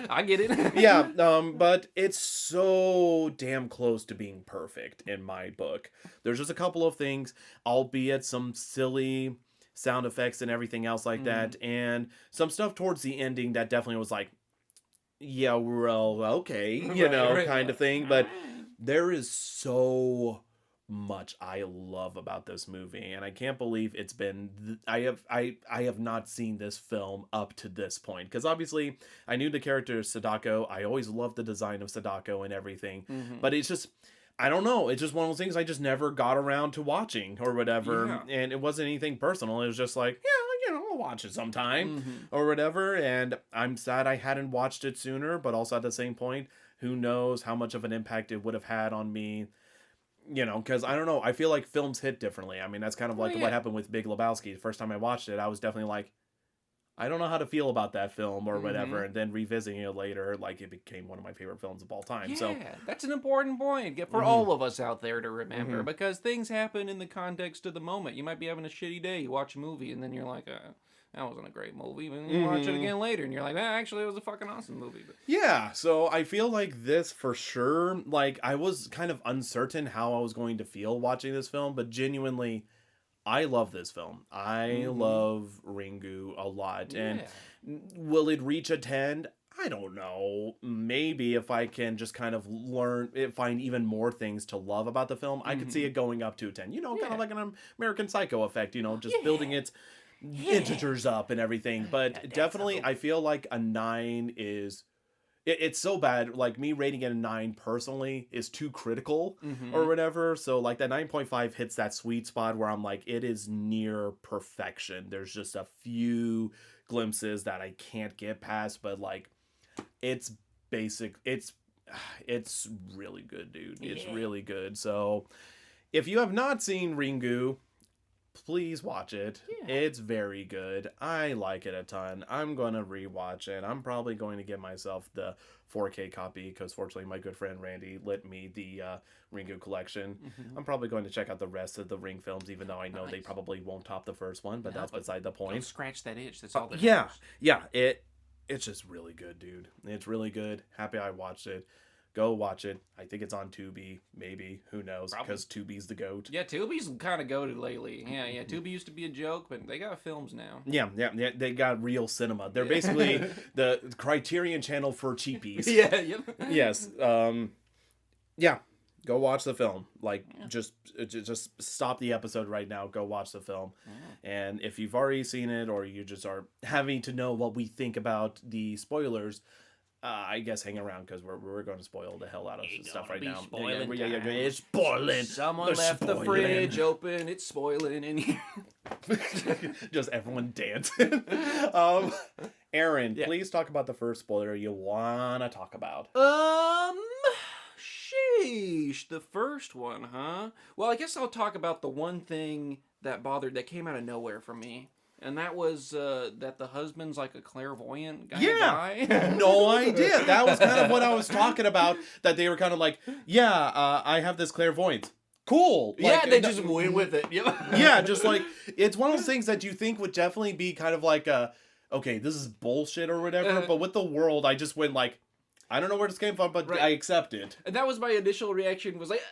I get it. Yeah, but it's so damn close to being perfect in my book. There's just a couple of things, albeit some silly sound effects and everything else like that, and some stuff towards the ending that definitely was like, yeah, well, okay, kind of thing, but there is so much I love about this movie, and I can't believe it's been I have not seen this film up to this point, because obviously I knew the character Sadako. I always loved the design of Sadako and everything, but it's just, I don't know, it's just one of those things I just never got around to watching or whatever. And it wasn't anything personal, it was just like, yeah, I'll watch it sometime or whatever. And I'm sad I hadn't watched it sooner, but also at the same point, who knows how much of an impact it would have had on me. Because I don't know, I feel like films hit differently. I mean, that's kind of like what happened with Big Lebowski. The first time I watched it, I was definitely like, I don't know how to feel about that film or whatever. And then revisiting it later, like, it became one of my favorite films of all time. Yeah, so that's an important point for all of us out there to remember, because things happen in the context of the moment. You might be having a shitty day, you watch a movie, and then you're like, that wasn't a great movie. And you watch it again later, and you're like, actually, it was a fucking awesome movie. But... yeah, so I feel like this for sure, like, I was kind of uncertain how I was going to feel watching this film, but genuinely, I love this film. I love Ringu a lot. And will it reach a 10? I don't know. Maybe if I can just kind of find even more things to love about the film, I could see it going up to a 10. Kind of like an American Psycho effect, just building its integers up and everything. But definitely, I feel like a 9 is... It's so bad, like, me rating it a 9 personally is too critical or whatever. So, like, that 9.5 hits that sweet spot where I'm like, it is near perfection. There's just a few glimpses that I can't get past, but, like, it's basic. It's really good, dude. It's really good. So, if you have not seen Ringu, please watch it. It's very good. I like it a ton. I'm going to rewatch it. I'm probably going to get myself the 4K copy, because fortunately my good friend Randy lent me the Ringu collection. I'm probably going to check out the rest of the Ring films, even though I know they probably won't top the first one, but that's beside the point. Don't scratch that itch. That's all that matters. It's just really good, dude. It's really good. Happy I watched it. Go watch it. I think it's on Tubi, maybe. Who knows? Because Tubi's the goat. Yeah, Tubi's kind of goated lately. Yeah. Tubi used to be a joke, but they got films now. Yeah. They got real cinema. They're basically the Criterion channel for cheapies. Yes. Yeah. Go watch the film. Like, just stop the episode right now. Go watch the film. And if you've already seen it, or you just are having to know what we think about the spoilers, I guess hang around, because we're going to spoil the hell out of stuff right now. It's spoiling. Someone left the fridge open. It's spoiling in here. Just everyone dancing. Aaron, please talk about the first spoiler you want to talk about. Sheesh. The first one, huh? Well, I guess I'll talk about the one thing that came out of nowhere for me. And that was that the husband's like a clairvoyant guy. No idea. That was kind of what I was talking about. That they were kind of like, I have this clairvoyance. Cool. Like, they just went with it. Yeah, just like, it's one of those things that you think would definitely be kind of like okay, this is bullshit or whatever. But with the world, I just went like, I don't know where this came from, but I accept it. And that was my initial reaction, was like,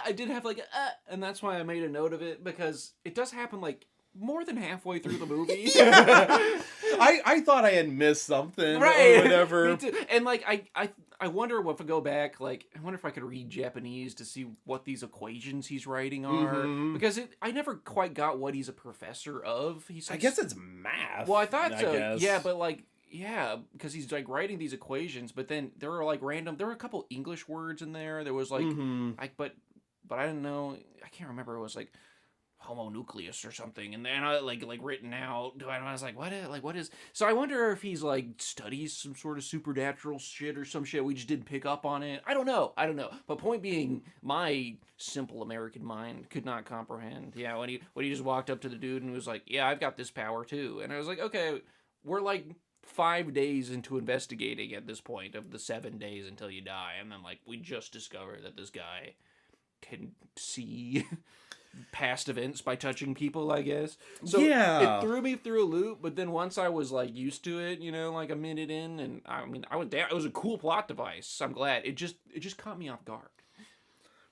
I did have like, and that's why I made a note of it, because it does happen like more than halfway through the movie. I thought I had missed something or whatever. Me too. And like I wonder if I go back, like, I wonder if I could read Japanese to see what these equations he's writing are, because I never quite got what he's a professor of. I guess it's math. Well, I thought so. Yeah, but like, because he's like writing these equations, but then there were like there were a couple English words in there. There was like, but I didn't know. I can't remember. It was like homonucleus or something, and then I like written out. I was like, what is? So I wonder if he's like studies some sort of supernatural shit or some shit we just didn't pick up on it. I don't know. But point being, my simple American mind could not comprehend. Yeah, when he just walked up to the dude and was like, "Yeah, I've got this power too," and I was like, okay, we're like 5 days into investigating at this point of the 7 days until you die, and then like we just discovered that this guy can see past events by touching people, I guess. So it threw me through a loop, but then once I was like used to it, like a minute in, and I mean, I was down. It was a cool plot device. I'm glad. It just caught me off guard.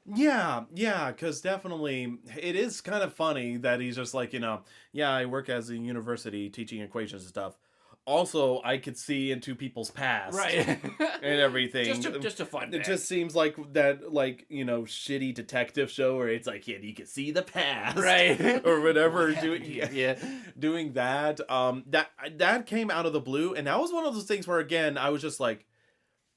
Yeah, because definitely it is kind of funny that he's just like, I work as a university teaching equations and stuff. Also, I could see into people's past Right. and everything. Just a fun It fact. just seems like that, like, shitty detective show where it's like, yeah, you can see the past, Right. or whatever. What happened here? Yeah. Doing that. That came out of the blue, and that was one of those things where, again, I was just like,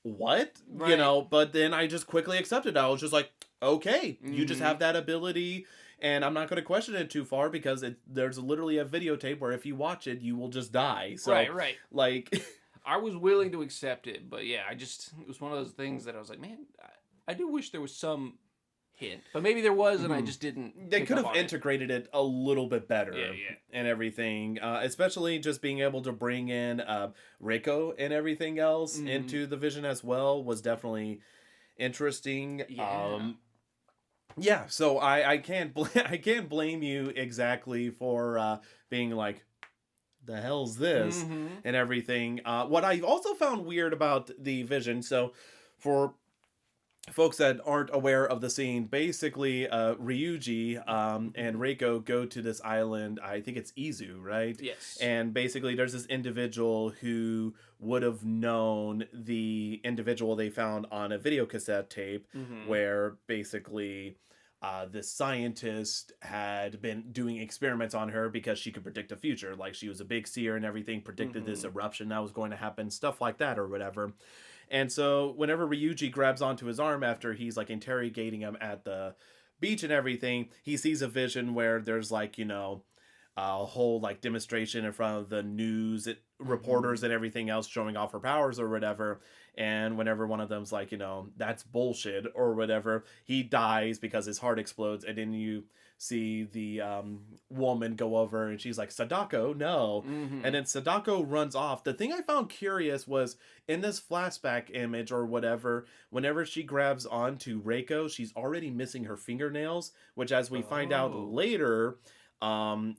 what, Right. But then I just quickly accepted. I was just like, okay, you just Mhm. have that ability. And I'm not going to question it too far because there's literally a videotape where if you watch it, you will just die. So, Right. like, I was willing to accept it, but yeah, it was one of those things that I was like, man, I do wish there was some hint, but maybe there was, and I just didn't. they pick could up have on it. integrated it a little bit better. Yeah. And everything, especially just being able to bring in Reiko and everything else Mhm. into the vision as well was definitely interesting. Yeah. Yeah, so I can't I can't blame you exactly for being like, the hell's this, Mhm. and everything. What I also found weird about the vision, so for folks that aren't aware of the scene, basically Ryuji and Reiko go to this island. I think it's Izu, right? Yes. And basically there's this individual who would have known the individual they found on a video cassette tape, Mhm. where basically this scientist had been doing experiments on her because she could predict the future. Like, she was a big seer and everything, predicted this eruption that was going to happen, stuff like that or whatever. And so whenever Ryuji grabs onto his arm after he's like interrogating him at the beach and everything, he sees a vision where there's like, a whole like demonstration in front of the news reporters and everything else showing off her powers or whatever. And whenever one of them's like, that's bullshit or whatever, he dies because his heart explodes. And then you see the woman go over and she's like, Sadako, no. Mhm. And then Sadako runs off. The thing I found curious was in this flashback image or whatever, whenever she grabs onto Reiko, she's already missing her fingernails, which, as we find out Oh. later,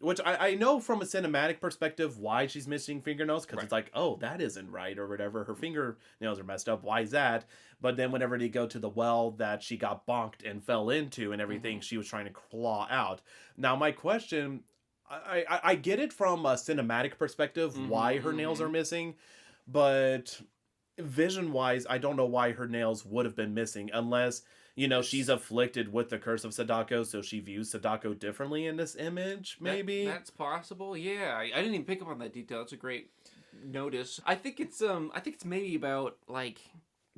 which I know from a cinematic perspective why she's missing fingernails, because Right. it's like, oh, that isn't right or whatever. Her fingernails are messed up. Why is that? But then whenever they go to the well that she got bonked and fell into and everything, she was trying to claw out. Now, my question, I get it from a cinematic perspective why her nails are missing, but vision wise, I don't know why her nails would have been missing unless she's afflicted with the curse of Sadako, so she views Sadako differently in this image, maybe. That's possible. Yeah, I didn't even pick up on that detail. It's a great notice. I think it's maybe about like,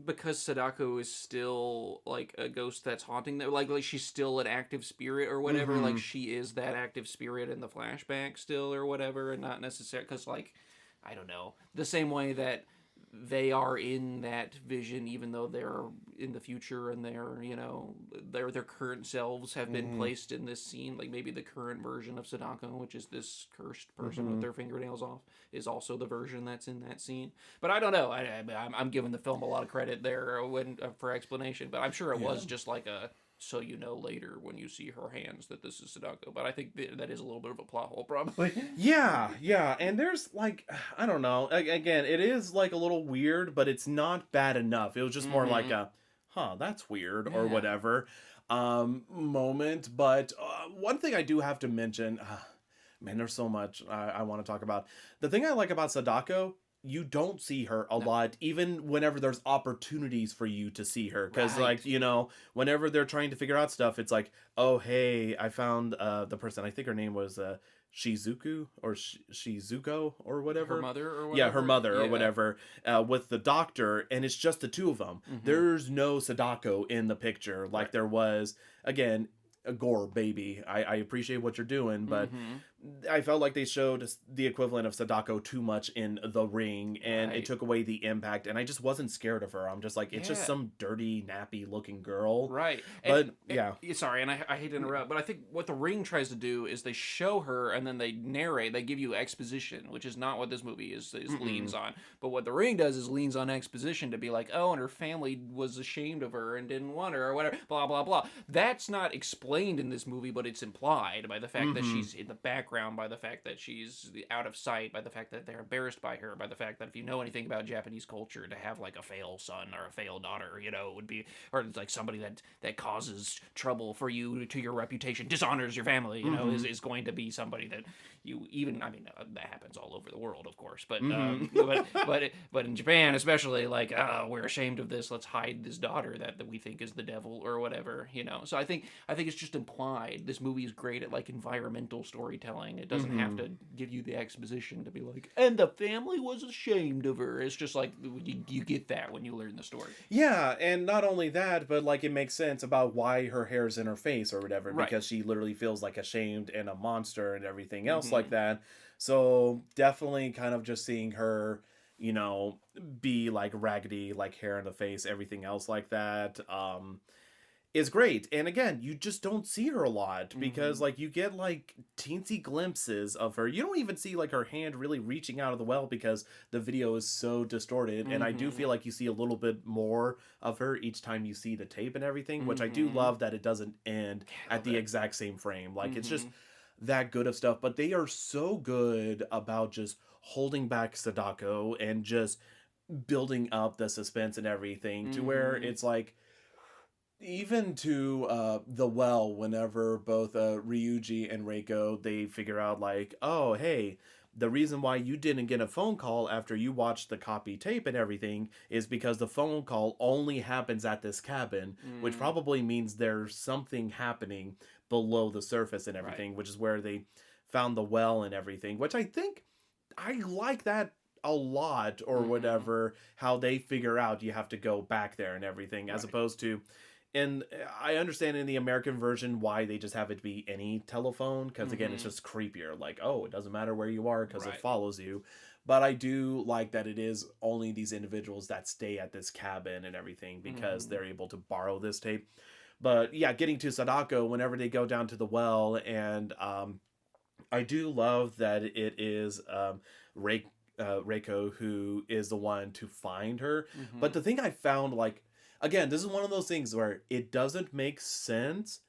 because Sadako is still like a ghost that's haunting them, like she's still an active spirit or whatever. Like, she is that active spirit in the flashback still or whatever, and not necessarily because, like, I don't know, the same way that they are in that vision, even though they're in the future and their current selves have been placed in this scene. Like, maybe the current version of Sadako, which is this cursed person with their fingernails off, is also the version that's in that scene. But I don't know. I'm giving the film a lot of credit there for explanation, but I'm sure it was just like a, so later when you see her hands that this is Sadako. But I think that is a little bit of a plot hole, probably. Yeah, and there's like, I don't know. Again, it is like a little weird, but it's not bad enough. It was just more like a, that's weird or whatever moment. But one thing I do have to mention, man, there's so much I want to talk about. The thing I like about Sadako, you don't see her a lot, even whenever there's opportunities for you to see her. Because, like, whenever they're trying to figure out stuff, it's like, oh, hey, I found the person. I think her name was Shizuku or Shizuko or whatever. Her mother or whatever? Yeah, her mother or whatever, with the doctor, and it's just the two of them. There's no Sadako in the picture like there was, again, a gore baby. I appreciate what you're doing, but I felt like they showed the equivalent of Sadako too much in The Ring, and it took away the impact, and I just wasn't scared of her. I'm just like, it's just some dirty, nappy looking girl. Right. But, sorry, and I hate to interrupt, but I think what The Ring tries to do is they show her and then they narrate, they give you exposition, which is not what this movie is leans on. But what The Ring does is leans on exposition to be like, oh, and her family was ashamed of her and didn't want her or whatever, blah, blah, blah. That's not explained in this movie, but it's implied by the fact that she's in the background background, by the fact that she's out of sight, by the fact that they're embarrassed by her, by the fact that if you know anything about Japanese culture, to have like a fail son or a fail daughter, would be, or it's like somebody that causes trouble for you, to your reputation, dishonors your family, is going to be somebody that you even, I mean, that happens all over the world, of course, but but in Japan especially, like, we're ashamed of this, let's hide this daughter that we think is the devil or whatever, so I think it's just implied. This movie is great at like environmental storytelling. It doesn't have to give you the exposition to be like, and the family was ashamed of her. It's just like you get that when you learn the story. Yeah, and not only that, but like it makes sense about why her hair's in her face or whatever, Right. because she literally feels like ashamed and a monster and everything else like that. So definitely kind of just seeing her, be like raggedy, like hair in the face, everything else like that, is great. And again, you just don't see her a lot because like you get like teensy glimpses of her. You don't even see like her hand really reaching out of the well because the video is so distorted. And I do feel like you see a little bit more of her each time you see the tape and everything, which I do love that it doesn't end at the exact same frame. Like it's just that good of stuff. But they are so good about just holding back Sadako and just building up the suspense and everything to where it's like, even to the well, whenever both Ryuji and Reiko, they figure out like, oh hey, the reason why you didn't get a phone call after you watched the copy tape and everything is because the phone call only happens at this cabin, which probably means there's something happening below the surface and everything, which is where they found the well and everything, which I think I like that a lot, or whatever, how they figure out you have to go back there and everything, as opposed to, and I understand in the American version why they just have it be any telephone, because again, it's just creepier. Like, oh, it doesn't matter where you are because it follows you. But I do like that it is only these individuals that stay at this cabin and everything because they're able to borrow this tape. But yeah, getting to Sadako, whenever they go down to the well, and I do love that it is Reiko who is the one to find her. But the thing I found, like, again, this is one of those things where it doesn't make sense,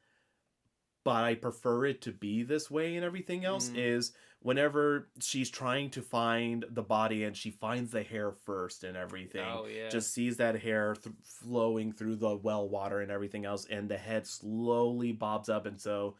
but I prefer it to be this way and everything else, is whenever she's trying to find the body and she finds the hair first and everything, just sees that hair flowing through the well water and everything else, and the head slowly bobs up, and so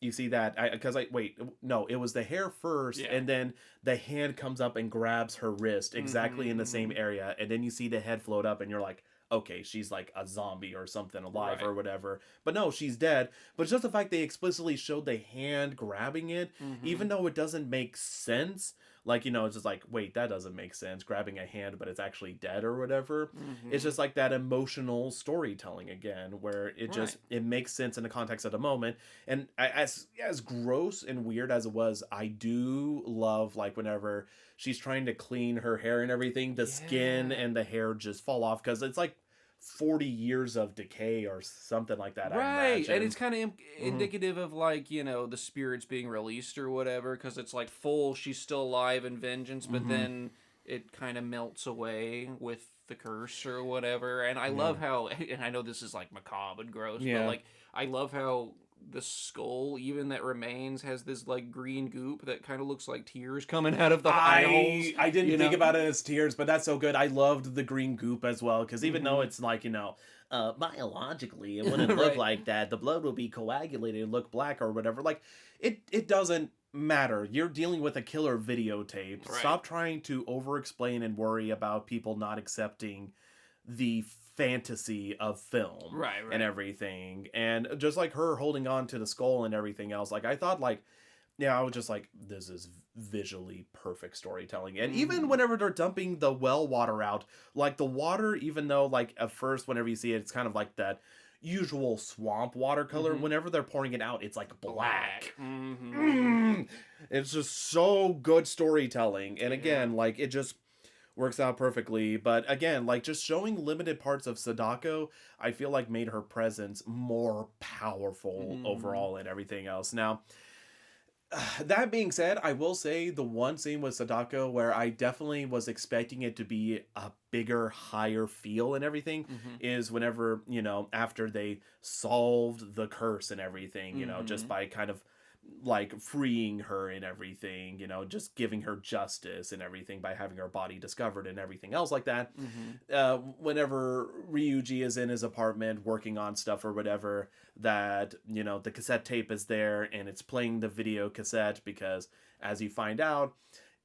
you see that, it was the hair first, and then the hand comes up and grabs her wrist exactly in the same area, and then you see the head float up, and you're like, okay, she's like a zombie or something alive or whatever. But no, she's dead. But it's just the fact they explicitly showed the hand grabbing it, even though it doesn't make sense. Like, it's just like, wait, that doesn't make sense, grabbing a hand, but it's actually dead or whatever. It's just like that emotional storytelling again, where it just, it makes sense in the context of the moment. And as gross and weird as it was, I do love, like, whenever she's trying to clean her hair and everything, the skin and the hair just fall off, because it's like 40 years of decay or something like that. Right, and it's kind of indicative of, like, the spirits being released or whatever, because it's like full, she's still alive in vengeance, but then it kind of melts away with the curse or whatever. And I love how, and I know this is like macabre and gross, but like, I love how the skull, even that remains, has this like green goop that kind of looks like tears coming out of the eye holes. I didn't think about it as tears, but that's so good. I loved the green goop as well, because even though it's like, biologically it wouldn't look like that, the blood will be coagulated and look black or whatever. Like, it doesn't matter. You're dealing with a killer videotape. Stop trying to over explain and worry about people not accepting the fantasy of film and everything. And just like her holding on to the skull and everything else, like, I thought, like, I was just like, this is visually perfect storytelling. And even whenever they're dumping the well water out, like, the water, even though, like, at first whenever you see it, it's kind of like that usual swamp water color, whenever they're pouring it out, it's like black. It's just so good storytelling. And again, like, it just works out perfectly. But again, like, just showing limited parts of Sadako, I feel like made her presence more powerful overall and everything else. Now, that being said, I will say the one scene with Sadako where I definitely was expecting it to be a bigger, higher feel and everything is whenever, after they solved the curse and everything, just by kind of like freeing her and everything, just giving her justice and everything by having her body discovered and everything else like that. Whenever Ryuji is in his apartment working on stuff or whatever, that, the cassette tape is there and it's playing the video cassette because, as you find out,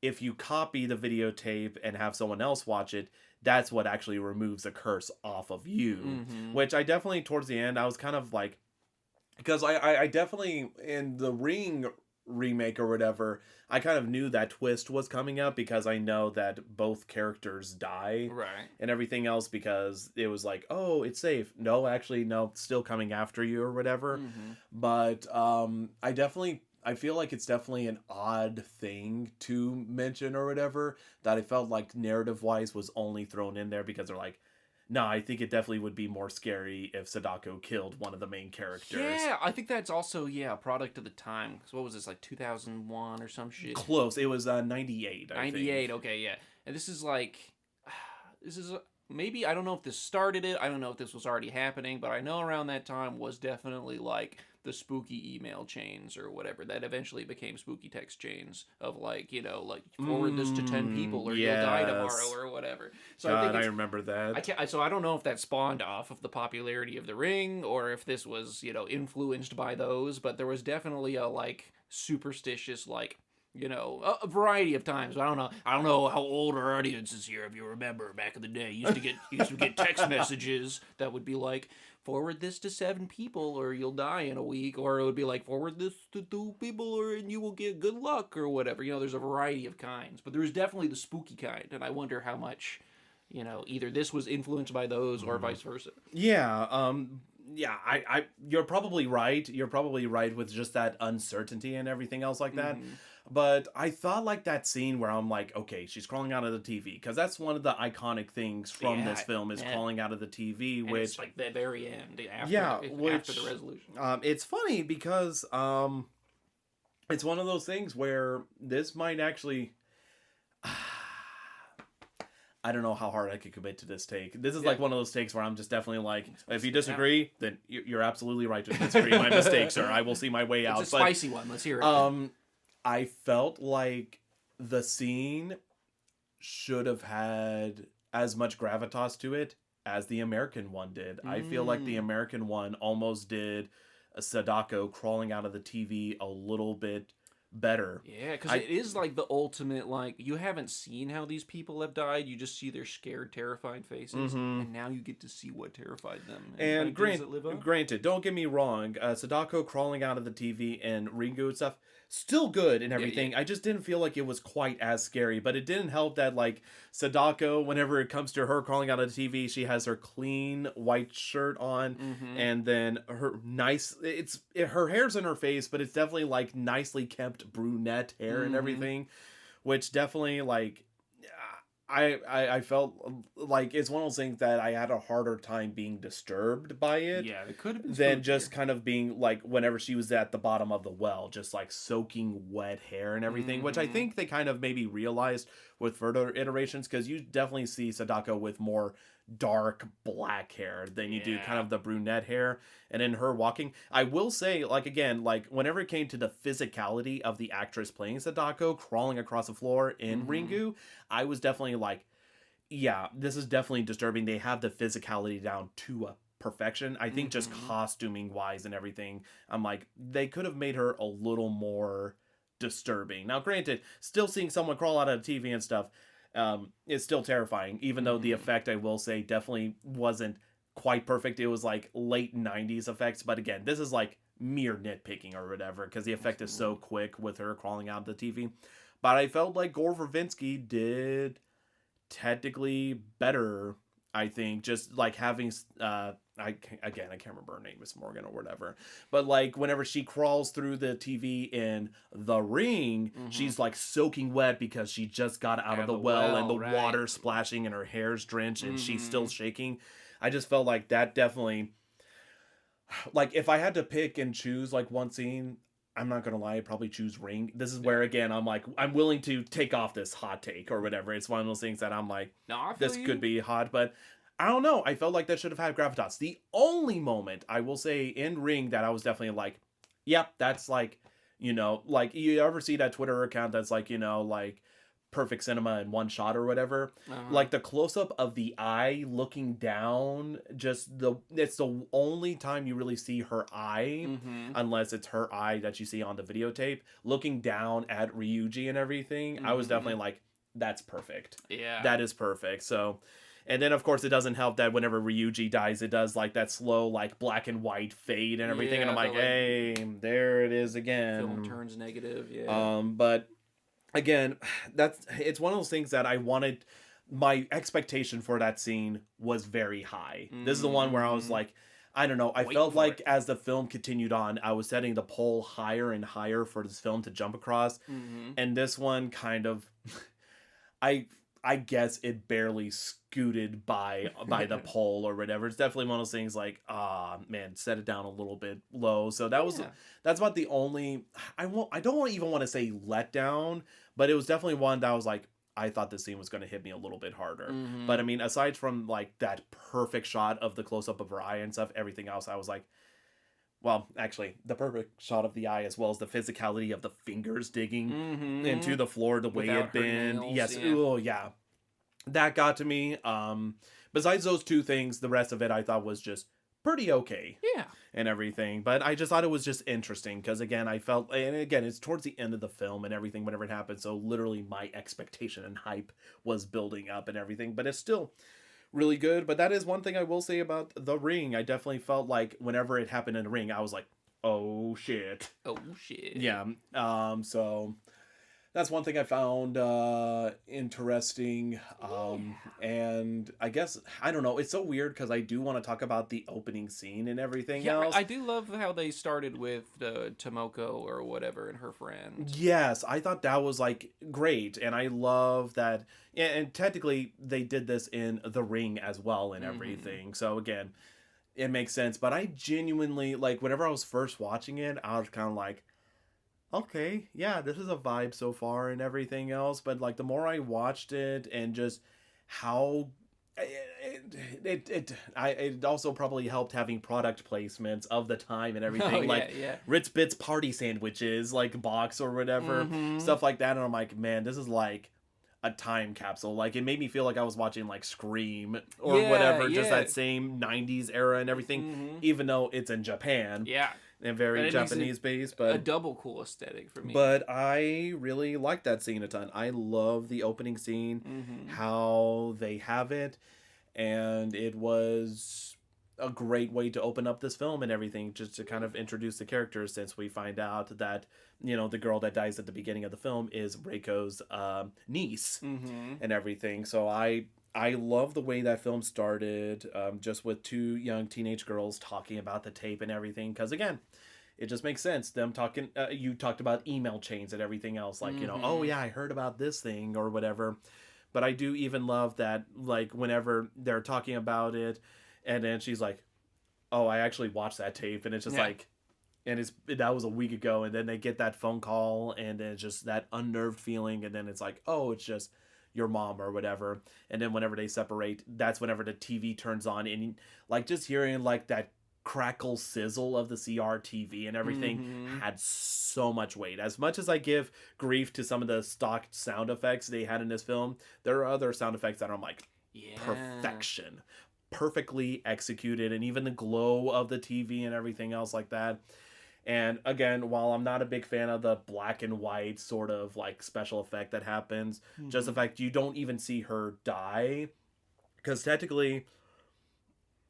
if you copy the videotape and have someone else watch it, that's what actually removes a curse off of you. Which I definitely, towards the end, I was kind of like, because I definitely, in the Ring remake or whatever, I kind of knew that twist was coming up because I know that both characters die. Right. And everything else, because it was like, oh, it's safe. No, actually, no, it's still coming after you or whatever. But I feel like it's definitely an odd thing to mention or whatever, that I felt like narrative-wise was only thrown in there because they're like, no, I think it definitely would be more scary if Sadako killed one of the main characters. Yeah, I think that's also, a product of the time. Because what was this, like 2001 or some shit? Close. It was 98, I 98, think. okay, yeah. And this is like, maybe, I don't know if this started it. I don't know if this was already happening. But I know around that time was definitely like the spooky email chains or whatever that eventually became spooky text chains of like, forward this to 10 people or you'll die tomorrow or whatever. So God, I remember that. So I don't know if that spawned off of the popularity of The Ring or if this was, influenced by those, but there was definitely a like superstitious like, a variety of times. I don't know how old our audience is here. If you remember back in the day, you used to get text messages that would be like, forward this to 7 people or you'll die in a week, or it would be like, forward this to 2 people and you will get good luck or whatever. There's a variety of kinds, but there's definitely the spooky kind, and I wonder how much, either this was influenced by those or vice versa. Yeah, yeah, you're probably right. You're probably right with just that uncertainty and everything else like that. But I thought like that scene where I'm like, okay, she's crawling out of the TV, because that's one of the iconic things from this film is crawling out of the TV, and which it's like the very end after, after the resolution. It's funny because it's one of those things where this might actually. I don't know how hard I could commit to this take. This is like one of those takes where I'm just definitely like, if you disagree, then you're absolutely right to disagree. My mistake, sir. I will see my way out. It's a spicy one. Let's hear it. I felt like the scene should have had as much gravitas to it as the American one did. I feel like the American one almost did a Sadako crawling out of the TV a little bit better. Yeah, because it is like the ultimate, like, you haven't seen how these people have died, you just see their scared, terrified faces, and now you get to see what terrified them. And granted, don't get me wrong, Sadako crawling out of the TV and Ringu and stuff, still good and everything. I just didn't feel like it was quite as scary, but it didn't help that, like, Sadako, whenever it comes to her crawling out of the TV, she has her clean white shirt on, and then her her hair's in her face, but it's definitely like nicely kept brunette hair and everything, which definitely, like, I felt like it's one of those things that I had a harder time being disturbed by it. Yeah, it could have been than just kind of being like whenever she was at the bottom of the well, just like soaking wet hair and everything, which I think they kind of maybe realized with further iterations, because you definitely see Sadako with more dark black hair than you do kind of the brunette hair. And in her walking, I will say, like, again, like whenever it came to the physicality of the actress playing Sadako crawling across the floor in Ringu, I was definitely like, yeah, this is definitely disturbing. They have the physicality down to a perfection. I think just costuming wise and everything, I'm like, they could have made her a little more disturbing. Now granted, still seeing someone crawl out of the TV and stuff, it's still terrifying, even though the effect, I will say, definitely wasn't quite perfect. It was like late 90s effects, but again, this is like mere nitpicking or whatever, because the effect is so quick with her crawling out of the TV. But I felt like Gore Verbinski did technically better, I think, just like having I can't remember her name, Miss Morgan or whatever, but like whenever she crawls through the TV in The Ring, she's like soaking wet because she just got out of the well and the water splashing and her hair's drenched and she's still shaking. I just felt like that definitely, like, if I had to pick and choose like one scene, I'm not gonna lie, I'd probably choose Ring. This is where, again, I'm like, I'm willing to take off this hot take or whatever. It's one of those things that I'm like, this could be hot, but I don't know. I felt like that should have had gravitas. The only moment I will say in Ring that I was definitely like, yep, that's like, like you ever see that Twitter account that's like, like perfect cinema in one shot or whatever, like the close-up of the eye looking down, it's the only time you really see her eye, unless it's her eye that you see on the videotape looking down at Ryuji and everything. I was definitely like, that's perfect. Yeah, that is perfect. So, and then of course it doesn't help that whenever Ryuji dies, it does like that slow like black and white fade and everything, and I'm like, hey, there it is again. Film turns negative. Yeah. But again, it's one of those things that I wanted. My expectation for that scene was very high. This is the one where I was like, I don't know. I felt like as the film continued on, I was setting the pole higher and higher for this film to jump across, and this one kind of, I guess it barely scooted by the pole or whatever. It's definitely one of those things like, man, set it down a little bit low. So that's about the only, I don't even want to say letdown, but it was definitely one that I was like, I thought this scene was going to hit me a little bit harder. But I mean, aside from like that perfect shot of the close up of her eye and stuff, everything else I was like, well, actually, the perfect shot of the eye, as well as the physicality of the fingers digging into the floor, the way it bent. Yes, oh yeah, that got to me. Besides those two things, the rest of it I thought was just pretty okay. Yeah, and everything. But I just thought it was just interesting because again, I felt, and again, it's towards the end of the film and everything whenever it happened. So literally, my expectation and hype was building up and everything. But it's still really good. But that is one thing I will say about The Ring. I definitely felt like whenever it happened in The Ring, I was like, oh shit. Oh shit. Yeah. So that's one thing I found interesting. And I guess, I don't know, it's so weird because I do want to talk about the opening scene and everything else. I do love how they started with Tomoko or whatever and her friend. Yes, I thought that was like great. And I love that. And technically they did this in The Ring as well and everything. So again, it makes sense. But I genuinely, like, whenever I was first watching it, I was kind of like, okay, yeah, this is a vibe so far and everything else. But like the more I watched it and just how it also probably helped having product placements of the time and everything, Ritz Bits party sandwiches, like box or whatever, stuff like that. And I'm like, man, this is like a time capsule. Like it made me feel like I was watching like Scream or whatever, just that same 90s era and everything, even though it's in Japan. Yeah. And very Japanese based, but a double cool aesthetic for me. But I really like that scene a ton. I love the opening scene, how they have it, and it was a great way to open up this film and everything, just to kind of introduce the characters, since we find out that, the girl that dies at the beginning of the film is Reiko's niece and everything. So I love the way that film started, just with two young teenage girls talking about the tape and everything. Because again, it just makes sense. Them talking, you talked about email chains and everything else. Like, oh yeah, I heard about this thing or whatever. But I do even love that, like, whenever they're talking about it, and then she's like, oh, I actually watched that tape. And it's just like, and that was a week ago. And then they get that phone call, and then it's just that unnerved feeling. And then it's like, oh, it's just your mom or whatever. And then whenever they separate, that's whenever the TV turns on, and like just hearing like that crackle sizzle of the CRTV and everything had so much weight. As much as I give grief to some of the stock sound effects they had in this film, there are other sound effects that are like perfection, perfectly executed, and even the glow of the TV and everything else like that. And again, while I'm not a big fan of the black and white sort of like special effect that happens, just the fact you don't even see her die, because technically,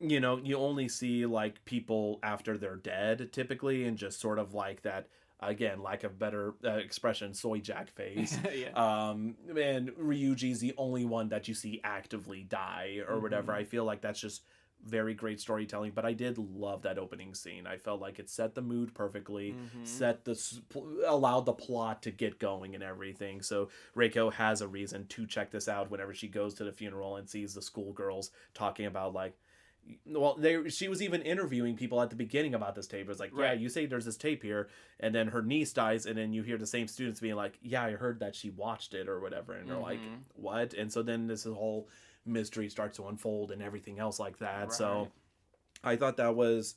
you only see like people after they're dead typically, and just sort of like that, again, lack of better expression, soy jack face. And Ryuji's the only one that you see actively die or whatever. I feel like that's just very great storytelling, but I did love that opening scene. I felt like it set the mood perfectly, allowed the plot to get going and everything. So Reiko has a reason to check this out whenever she goes to the funeral and sees the schoolgirls talking about like, well, she was even interviewing people at the beginning about this tape. It was like, yeah, you say there's this tape here, and then her niece dies, and then you hear the same students being like, yeah, I heard that she watched it or whatever, and they're like, what? And so then this whole mystery starts to unfold and everything else like that. So I thought that was,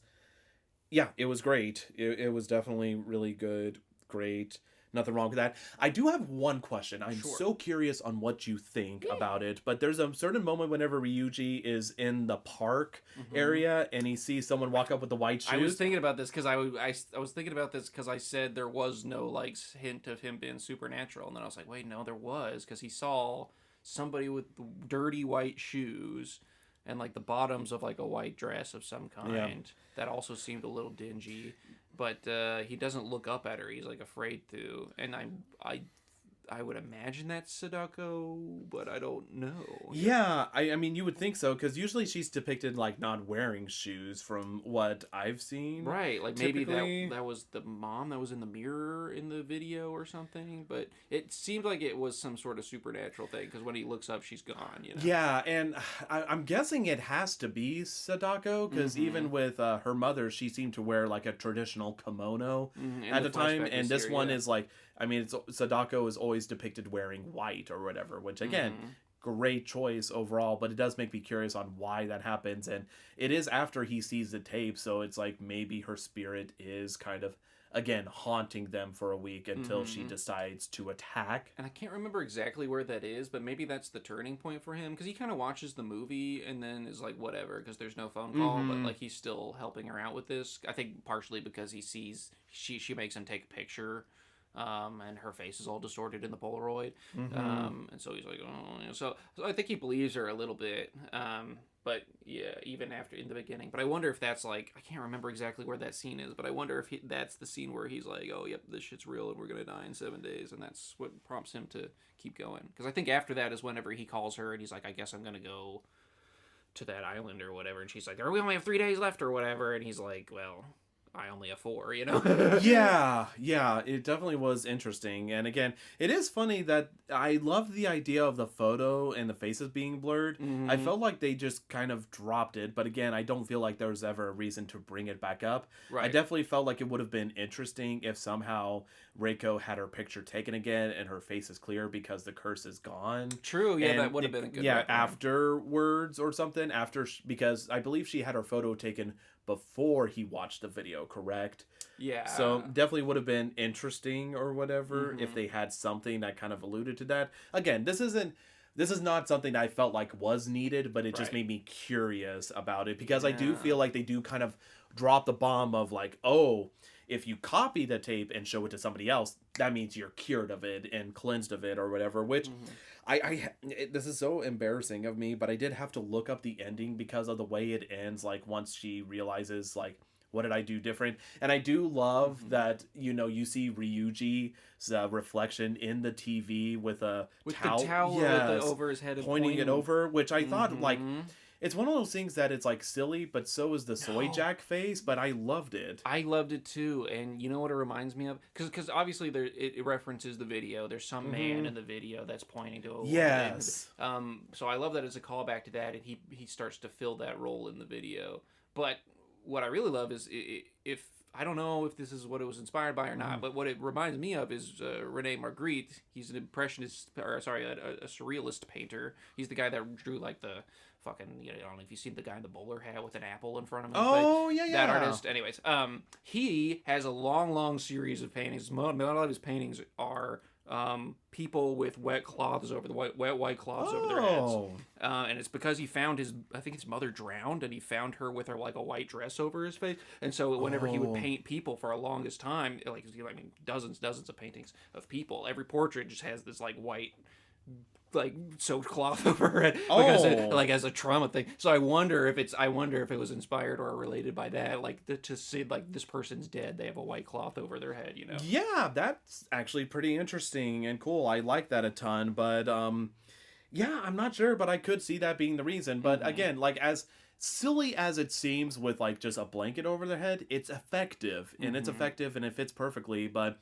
it was great. It was definitely really good. great. Nothing wrong with that. I do have one question. I'm Sure. so curious on what you think Yeah. about it, but there's a certain moment whenever Ryuji is in the park area and he sees someone walk up with the white shoes. I was thinking about this because I was thinking about this because I said there was no like hint of him being supernatural, and then I was like, wait, no, there was, because he saw somebody with dirty white shoes and like the bottoms of like a white dress of some kind that also seemed a little dingy, but he doesn't look up at her. He's like afraid to, and I would imagine that's Sadako, but I don't know. Yeah, I mean, you would think so, because usually she's depicted like not wearing shoes from what I've seen. Right, like typically. maybe that was the mom that was in the mirror in the video or something, but it seemed like it was some sort of supernatural thing, because when he looks up, she's gone, you know? Yeah, and I'm guessing it has to be Sadako, because even with her mother, she seemed to wear like a traditional kimono at the time, and this one is like, I mean, Sadako is always depicted wearing white or whatever, which again, great choice overall, but it does make me curious on why that happens, and it is after he sees the tape, so it's like maybe her spirit is kind of, again, haunting them for a week until she decides to attack. And I can't remember exactly where that is, but maybe that's the turning point for him, because he kind of watches the movie and then is like, whatever, because there's no phone call, but like he's still helping her out with this. I think partially because he sees she makes him take a picture. And her face is all distorted in the Polaroid. And so he's like, oh, you know, so I think he believes her a little bit. But yeah, even after in the beginning. But I wonder if that's like, I can't remember exactly where that scene is, but I wonder if that's the scene where he's like, oh, yep, this shit's real and we're going to die in 7 days. And that's what prompts him to keep going. Because I think after that is whenever he calls her and he's like, I guess I'm going to go to that island or whatever. And she's like, we only have 3 days left or whatever. And he's like, well, I only have 4, you know? yeah, it definitely was interesting. And again, it is funny that I love the idea of the photo and the faces being blurred. I felt like they just kind of dropped it, but again, I don't feel like there was ever a reason to bring it back up. Right. I definitely felt like it would have been interesting if somehow Reiko had her picture taken again and her face is clear because the curse is gone. True, yeah, and that would have been a good yeah, record. afterwards or something, because I believe she had her photo taken before he watched the video, correct? Yeah. So definitely would have been interesting or whatever if they had something that kind of alluded to that. Again, this is not something that I felt like was needed, but it just made me curious about it, because I do feel like they do kind of drop the bomb of like, oh, if you copy the tape and show it to somebody else, that means you're cured of it and cleansed of it or whatever, which this is so embarrassing of me, but I did have to look up the ending because of the way it ends, like once she realizes like, what did I do different? And I do love that, you know, you see Ryuji's reflection in the TV with a towel, the towel over his head, pointing it over, which I thought like, it's one of those things that it's like silly, but so is the soy jack face, but I loved it. I loved it too, and you know what it reminds me of? Because obviously it references the video. There's some man in the video that's pointing to a woman. Yes. So I love that it's a callback to that, and he starts to fill that role in the video. But what I really love is if I don't know if this is what it was inspired by or not, but what it reminds me of is Rene Magritte. He's an impressionist, or sorry, a surrealist painter. He's the guy that drew like the fucking, you know, I don't know if you've seen the guy in the bowler hat with an apple in front of him. Oh, yeah. That artist. Anyways, he has a long series of paintings. A lot of his paintings are people with wet cloths over the white cloths over their heads, and it's because he found I think his mother drowned, and he found her with her like a white dress over his face, and so whenever he would paint people for a longest time, like I mean dozens of paintings of people, every portrait just has this like white like soaked cloth over her head, like as a trauma thing. So I wonder if it was inspired or related by that, like to see like this person's dead, they have a white cloth over their head, you know. Yeah, that's actually pretty interesting and cool. I like that a ton, but yeah, I'm not sure, but I could see that being the reason. But again, like as silly as it seems with like just a blanket over their head, it's effective and it fits perfectly. But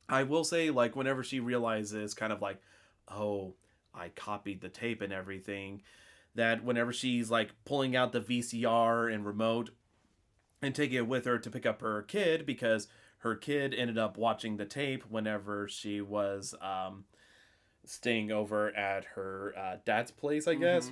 I will say, like, whenever she realizes kind of like, oh, I copied the tape and everything, that whenever she's like pulling out the VCR and remote and taking it with her to pick up her kid, because her kid ended up watching the tape whenever she was staying over at her dad's place, I guess.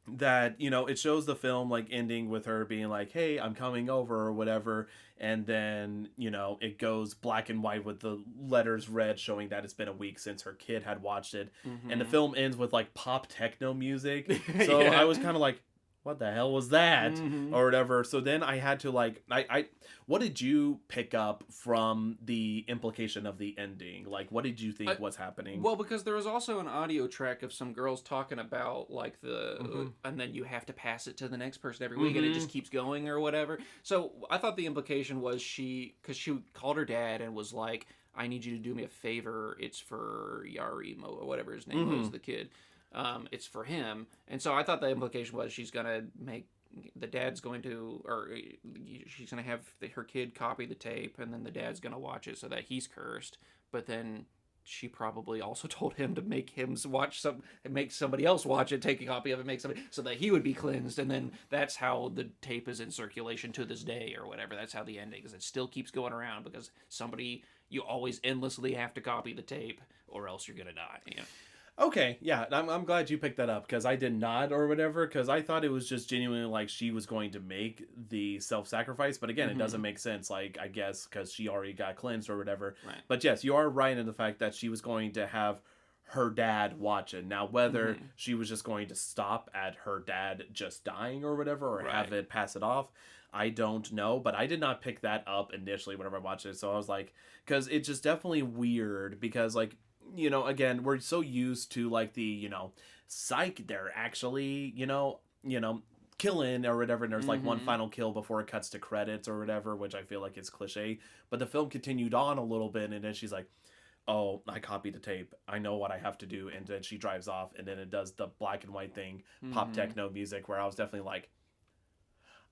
that, you know, it shows the film like ending with her being like, hey, I'm coming over or whatever, and then, you know, it goes black and white with the letters red showing that it's been a week since her kid had watched it, and the Mm-hmm. film ends with like pop techno music. So I Yeah. was kind of like, what the hell was that, Mm-hmm. or whatever. So then I had to like, I what did you pick up from the implication of the ending? Like, what did you think was happening? Well, because there was also an audio track of some girls talking about like Mm-hmm. and then you have to pass it to the next person every week, and it Mm-hmm. just keeps going or whatever. So I thought the implication was because she called her dad and was like, "I need you to do me a favor. It's for Yarimo or whatever his name Mm-hmm. was, the kid. It's for him." And so I thought the implication was she's gonna make the dad's going to, or she's gonna have her kid copy the tape, and then the dad's gonna watch it so that he's cursed. But then she probably also told him to make him watch make somebody else watch it, take a copy of it, make somebody, so that he would be cleansed, and then that's how the tape is in circulation to this day or whatever. That's how the ending is. It still keeps going around because you always endlessly have to copy the tape, or else you're gonna die. You know? Okay, yeah, I'm glad you picked that up because I did not or whatever, because I thought it was just genuinely like she was going to make the self-sacrifice, but again, it doesn't make sense, like, I guess because she already got cleansed or whatever. Right. But yes, you are right in the fact that she was going to have her dad watch it. Now, whether Mm-hmm. she was just going to stop at her dad just dying or whatever, or have Right. it pass it off, I don't know, but I did not pick that up initially whenever I watched it, so I was like, because it's just definitely weird, because, like, you know, again, we're so used to like the, you know, psych, they're actually, killing or whatever, and there's like one Mm-hmm. final kill before it cuts to credits or whatever, which I feel like is cliche. But the film continued on a little bit, and then she's like, oh, I copied the tape, I know what I have to do, and then she drives off, and then it does the black and white thing, pop Mm-hmm. techno music, where I was definitely like,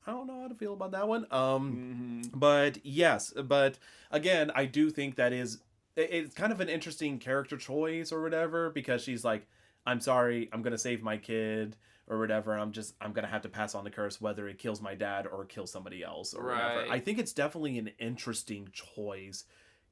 I don't know how to feel about that one. Mm-hmm. But yes, but again, I do think that it's kind of an interesting character choice or whatever, because she's like, I'm sorry, I'm gonna save my kid or whatever. I'm gonna have to pass on the curse, whether it kills my dad or kills somebody else or whatever. I Right. think it's definitely an interesting choice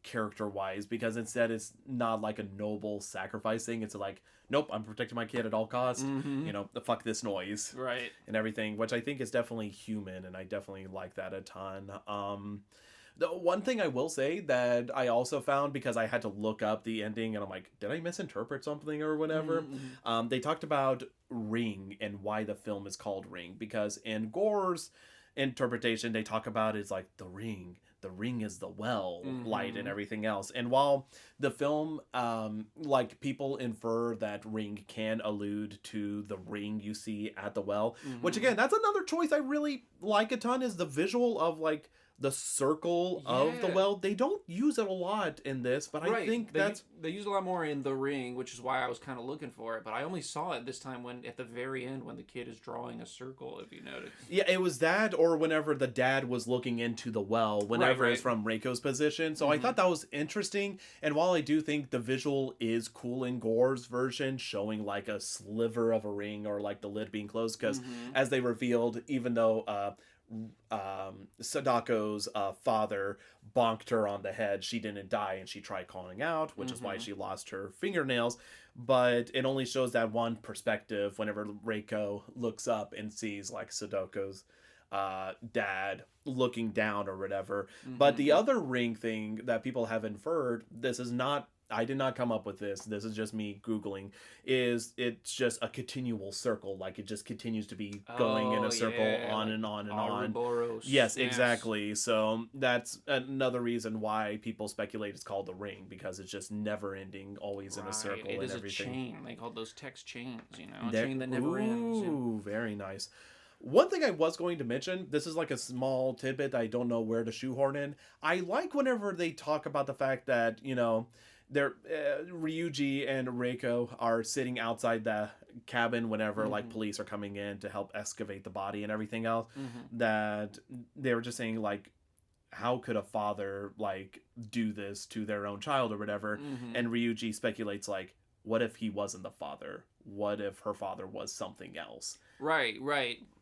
character wise, because instead it's not like a noble sacrifice thing. It's like, nope, I'm protecting my kid at all costs. Mm-hmm. The fuck this noise Right. and everything, which I think is definitely human, and I definitely like that a ton. The one thing I will say that I also found, because I had to look up the ending and I'm like, did I misinterpret something or whatever? Mm-hmm. They talked about Ring and why the film is called Ring, because in Gore's interpretation, they talk about it's like the ring is the well light and Mm-hmm. everything else. And while the film, like, people infer that Ring can allude to the ring you see at the well, which Mm-hmm. again, that's another choice I really like a ton, is the visual of like the circle of the Yeah. well. They don't use it a lot in this, but I Right. think They that's they use a lot more in The Ring, which is why I was kind of looking for it. But I only saw it this time when at the very end when the kid is drawing a circle. If you notice. yeah, it was that, or whenever the dad was looking into the well, whenever Right. it's from Reiko's position. So I Mm-hmm. thought that was interesting. And while I do think the visual is cool in Gore's version, showing like a sliver of a ring or like the lid being closed, because Mm-hmm. as they revealed, even though Sadako's father bonked her on the head, she didn't die, and she tried calling out, which is why Mm-hmm. she lost her fingernails. But it only shows that one perspective whenever Reiko looks up and sees like Sadako's dad looking down or whatever. But the Mm-hmm. other ring thing that people have inferred, this is not, I did not come up with this is just me Googling, is it's just a continual circle. Like, it just continues to be going in Oh a circle yeah, on like and on and on. Ouroboros. Yes, exactly. So that's another reason why people speculate it's called the ring, because it's just never ending, always in a Right. circle It and is a everything. chain. They call those text chains. You know, a There, chain that never ends. ooh, very nice. One thing I was going to mention, this is like a small tidbit that I don't know where to shoehorn in. I like whenever they talk about the fact that, they're, Ryuji and Reiko are sitting outside the cabin whenever like Mhm. police are coming in to help excavate the body and everything else. Mm-hmm. That they were just saying like, how could a father like do this to their own child or whatever? Mm-hmm. And Ryuji speculates like, what if he wasn't the father? What if her father was something else? Right.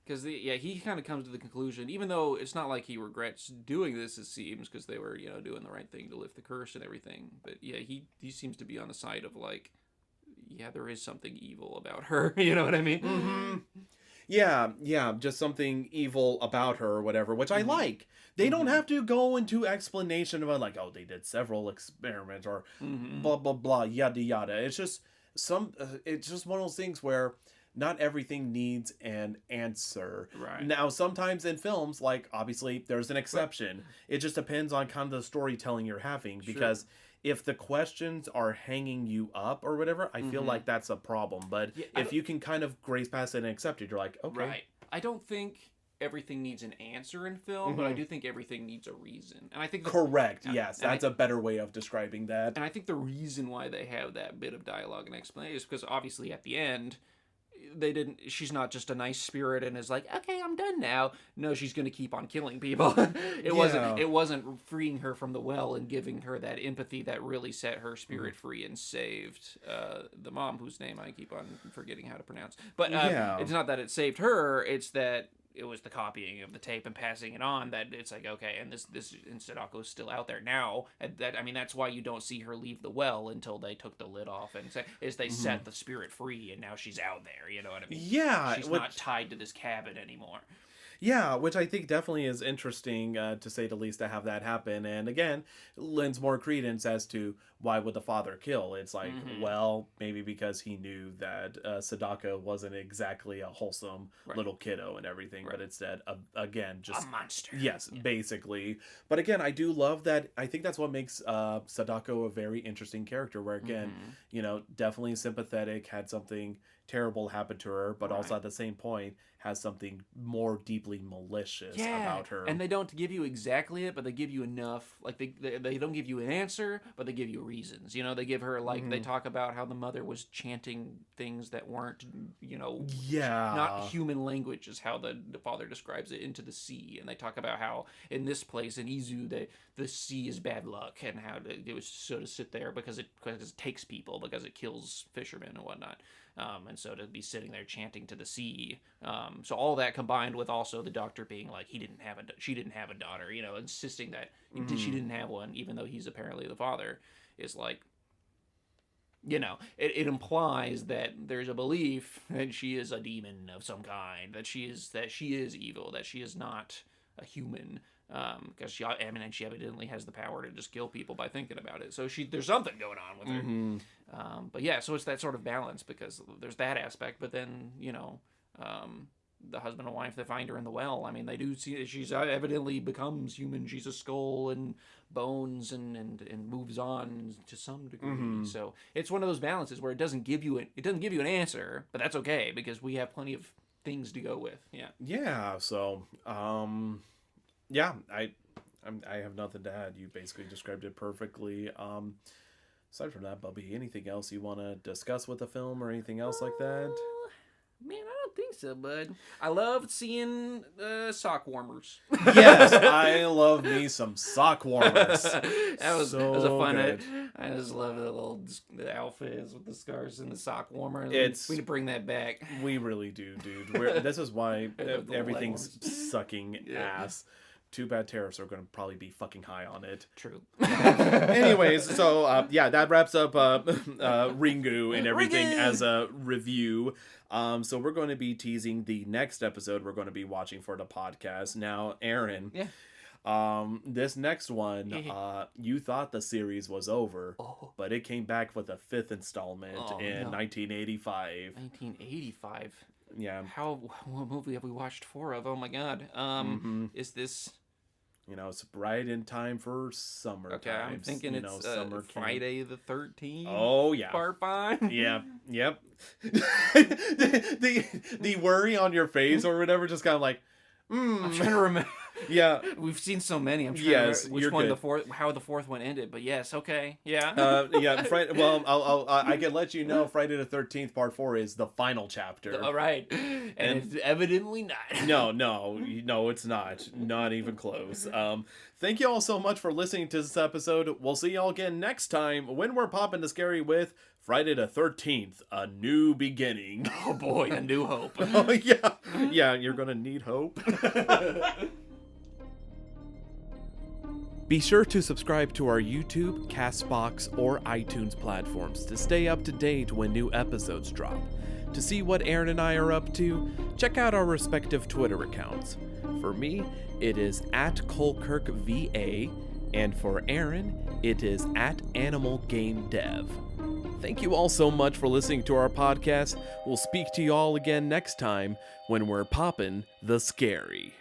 Because he kind of comes to the conclusion, even though it's not like he regrets doing this, it seems, because they were doing the right thing to lift the curse and everything. But yeah, he seems to be on the side of like, yeah, there is something evil about her. You know what I mean? Mm-hmm. Yeah, just something evil about her or whatever, which I like. They don't have to go into explanation about like, oh, they did several experiments or blah blah blah yada yada. It's just it's just one of those things where not everything needs an answer. Right. Now, sometimes in films, like obviously there's an exception. It just depends on kind of the storytelling you're having, because if the questions are hanging you up or whatever, I feel like that's a problem. But if you can kind of graze past it and accept it, you're like, okay. Right. I don't think everything needs an answer in film, but I do think everything needs a reason. And I think correct. Yes, that's a better way of describing that. And I think the reason why they have that bit of dialogue and explanation is because obviously at the end, she's not just a nice spirit and is like, okay, I'm done now. No, she's going to keep on killing people. It wasn't freeing her from the well and giving her that empathy that really set her spirit free and saved the mom, whose name I keep on forgetting how to pronounce. But it's not that it saved her, it's that it was the copying of the tape and passing it on that it's like, okay, and this and Sadako is still out there now. And that's why you don't see her leave the well until they took the lid off and they set the spirit free, and now she's out there, you know what I mean? Yeah. She's not tied to this cabin anymore. Yeah, which I think definitely is interesting, to say the least, to have that happen. And again, lends more credence as to why would the father kill. It's like, well, maybe because he knew that Sadako wasn't exactly a wholesome little kiddo and everything, but instead, again, just... a monster. Yes, basically. But again, I do love that. I think that's what makes Sadako a very interesting character, where again, definitely sympathetic, had something terrible happen to her, but also at the same point has something more deeply malicious about her. And they don't give you exactly it, but they give you enough. Like they don't give you an answer, but they give you reasons. They give her like they talk about how the mother was chanting things that weren't, not human language, is how the father describes it, into the sea. And they talk about how in this place in Izu the sea is bad luck, and how it was sort of sit there because it takes people, because it kills fishermen and whatnot. And so to be sitting there chanting to the sea, so all that combined with also the doctor being like she didn't have a daughter, insisting that she didn't have one, even though he's apparently the father, is like, it implies that there's a belief that she is a demon of some kind, that she is evil, that she is not a human. Because she evidently has the power to just kill people by thinking about it. So there's something going on with her. But yeah, so it's that sort of balance, because there's that aspect, but then, the husband and wife that find her in the well, I mean, they do see that she's evidently becomes human. She's a skull and bones and moves on to some degree. So it's one of those balances where it doesn't give you an answer, but that's okay, because we have plenty of things to go with. Yeah. So, yeah, I have nothing to add. You basically described it perfectly. Aside from that, Bubby, anything else you want to discuss with the film or anything else like that? Man, I don't think so, bud. I loved seeing sock warmers. Yes, I love me some sock warmers. that was a fun good. I just love the outfits with the scarves and the sock warmer. We need to bring that back. We really do, dude. This is why everything's sucking ass. Too bad tariffs are going to probably be fucking high on it. True. Anyways, so that wraps up Ringu and everything as a review. So we're going to be teasing the next episode we're going to be watching for the podcast. Now, Aaron, this next one, you thought the series was over, but it came back with a 5th installment in 1985. 1985? Yeah. What movie have we watched 4 of? Oh my god. Is this... it's right in time for summer. Okay, I'm thinking it's summer Friday the 13th. Oh yeah, part 5. Yeah, yep. the worry on your face or whatever, just kind of like, I'm trying to remember. Yeah, we've seen so many. I'm trying to remember which one good. How the fourth one ended. But yes, okay, yeah. Well, I can let you know. Friday the 13th, part 4 is the final chapter. All right, and it's evidently not. No, it's not. Not even close. Thank you all so much for listening to this episode. We'll see y'all again next time when we're popping the scary with Friday the 13th, A New Beginning. Oh boy, A New Hope. Oh yeah, you're gonna need hope. Be sure to subscribe to our YouTube, Castbox, or iTunes platforms to stay up to date when new episodes drop. To see what Aaron and I are up to, check out our respective Twitter accounts. For me, it is at CoalkirkVA, and for Aaron, it is at AnimalGameDev. Thank you all so much for listening to our podcast. We'll speak to you all again next time when we're poppin' the scary.